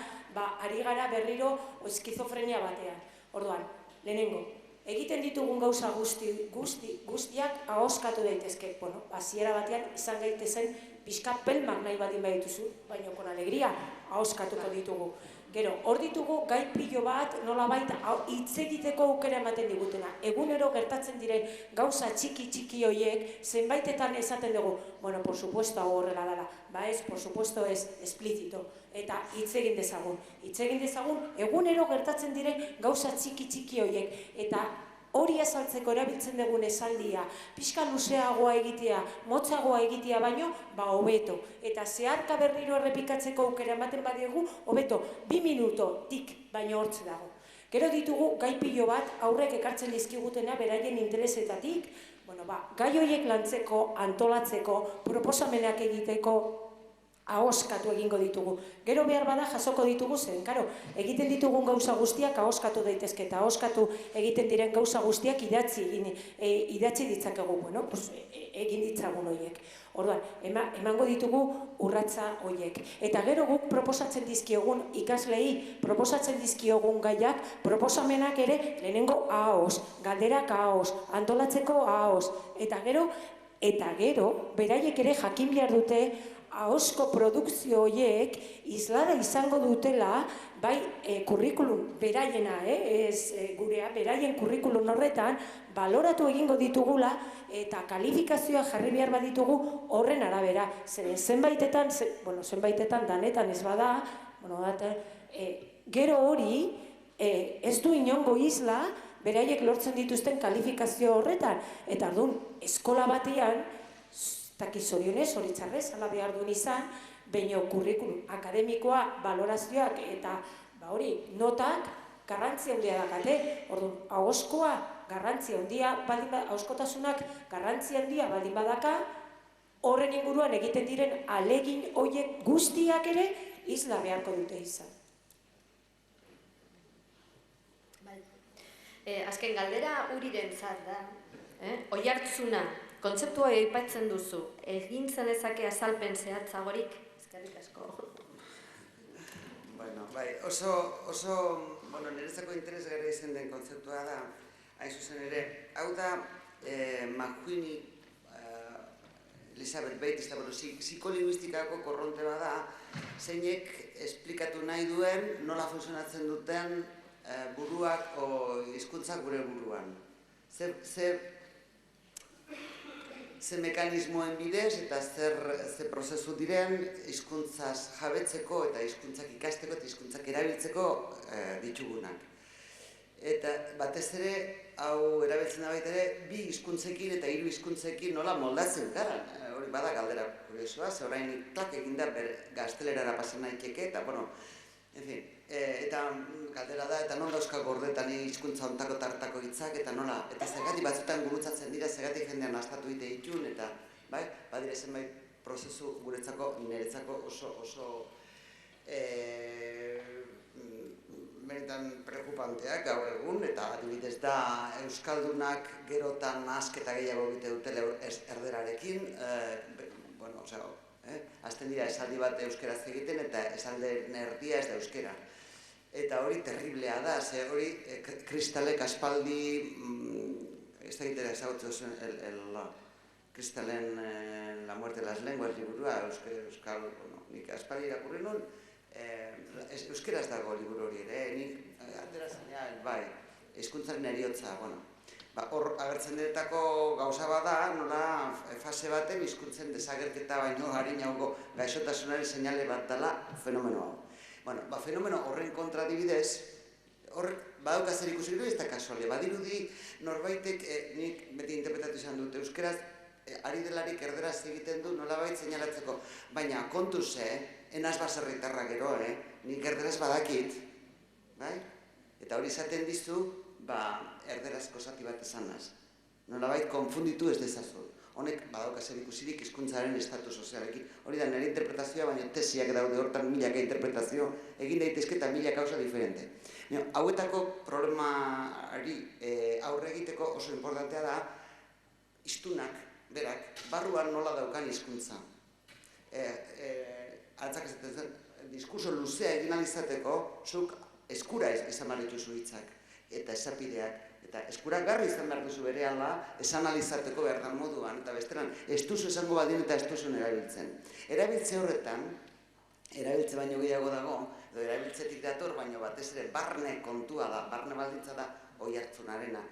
ari gara berriro eskizofrenia batean. Orduan, lehenengo, egiten ditugun gauza guztiak ahoskatu daitezke. Hasiera batean izan gaitezen pixka pelmak nahi baldin badituzu, baina kon alegria ahoskatuko ditugu. Gero, hor ditugu gai pilo bat nolabait hitz egiteko aukera ematen digutena. Egunero gertatzen diren gauza txiki horiek zenbaitetan esaten dugu, por supuesto hau horrela dela, ez, por supuesto ez, explizito, eta hitz egin dezagun. Hitz egin dezagun, egunero gertatzen diren gauza txiki horiek, eta hori azaltzeko erabiltzen dugun esaldia, pixka luzeagoa egitea, motzagoa egitea baino, hobeto. Eta zeharka berriro errepikatzeko aukera ematen badiegu, hobeto, 2 minuto, tik, baino hortze dago. Gero ditugu gai pilo bat, aurrek ekartzen dizkigutena beraien interesetatik, gai horiek lantzeko, antolatzeko, proposamenak egiteko, ahoskatu egingo ditugu. Gero behar bada jasoko ditugu zen, egiten ditugun gauza guztiak ahoskatu daitezke eta ahoskatu egiten diren gauza guztiak idatzi ditzakegu, egin ditzagun horiek. Orduan, emango ditugu urratza horiek. Eta gero guk proposatzen dizkiogun ikaslei, proposatzen dizkiogun gaiak, proposamenak ere lehenengo ahoz, galderak ahoz, antolatzeko ahoz. Eta gero, beraiek ere jakin behar dute ahosko produkzio horiek islada izango dutela, bai kurrikulum beraiena, ez gurea, beraien kurrikulum horretan, baloratu egingo ditugula eta kalifikazioa jarri behar baditugu horren arabera. Zenbaitetan, danetan ez bada, gero hori ez du inongo isla beraiek lortzen dituzten kalifikazio horretan. Eta orduan, eskola batean, zorionez, horitzarrez, ala behar duen izan, baina kurrikulum akademikoa, balorazioak eta notak garrantzia handia dakate. Orduan, ahoskoa garrantzia handia, ahoskotasunak garrantzia handia baldin badaka, horren inguruan egiten diren alegin horiek guztiak ere isla beharko dute izan. Azken galdera urirentzat da, oihartzuna, kontzeptua aipatzen duzu, egin zenezake azalpen zehatzagorik? Eskerrik asko. Oso, niretzako interesgarria izan den kontzeptua da, hain zuzen ere, hau da, McQueenie, Elizabeth Bates, psikolinguistikako korronte bada, zeinek esplikatu nahi duen nola funtzionatzen duten buruak o hizkuntzak gure buruan. Ze mekanismoen bidez eta ze prozesu diren hizkuntzaz jabetzeko eta hizkuntzak ikasteko eta hizkuntzak erabiltzeko ditugunak. Eta batez ere, hau erabiltzen da baita ere, 2 hizkuntzekin eta 3 hizkuntzekin nola moldatzen gara. Hori bada galdera kuriosoa, ze orain klak eginda gaztelerara pasan naiteke, eta, bueno, en fin, eta galdera da, eta non dauzka gordetan hizkuntza ontako tartako hitzak, eta nola, eta zergatik batzutan gurutzatzen dira, zergatik jendean astatu ite ditun, eta, bai, badire zenbait prozesu guretzako, niretzako oso benetan preocupanteak gaur egun, eta adibidez da Euskaldunak gerotan nahasketa gehiago egite dutela erderarekin, bueno, osea, hasten dira esaldi bat euskeraz egiten eta esalden erdia ez da euskera. Eta hori terriblea da, ze hori Kristalek aspaldi, ez da egitera ezagutzen zuen Kristalen La muerte de las lenguas liburua, euskal, nik aspaldi irakurri nun, euskeraz dago liburu hori ere, nik atera zanean, bai, hizkuntzaren heriotza, bueno. Hor agertzen diretako gauza bada, nola fase baten hizkuntzen desagerketa baino harinago gaixotasunaren seinale bat dela fenomeno hau. Bueno, fenomeno horren kontra adibidez, horrek badauka zer ikusi ez da kasualia. Badirudi norbaitek, nik beti interpretatu izan dut, euskeraz ari delarik erderaz egiten du nolabait seinalatzeko, baina kontuz, enaz baserritarra gero, nik erderaz badakit, bai? Eta hori izaten dizu, erderazko zati bat esanaz. Nolabait konfunditu ez dezazu. Honek badauka zer ikusirik hizkuntzaren estatu sozialekin. Hori da nire interpretazioa, baina tesiak daude hortan milaka interpretazio egin daitezke eta milaka gauza diferente. Hauetako problemari aurre egiteko oso importantea da hiztunak, berak, barruan nola daukan hizkuntza. Altzak esaten zen, diskurso luzea egin alizateko, zuk eskura esan behar dituzu hitzak eta esapideak, eta eskura garri izan behar duzu berehala esan alizateko behar da moduan, eta besteran ez duzu esango badin eta ez duzun erabiltzen. Erabiltze horretan, erabiltze baino gehiago dago, edo erabiltzetik dator, baino batez ere barne kontua da, barne baldintza da oi hartzunarena.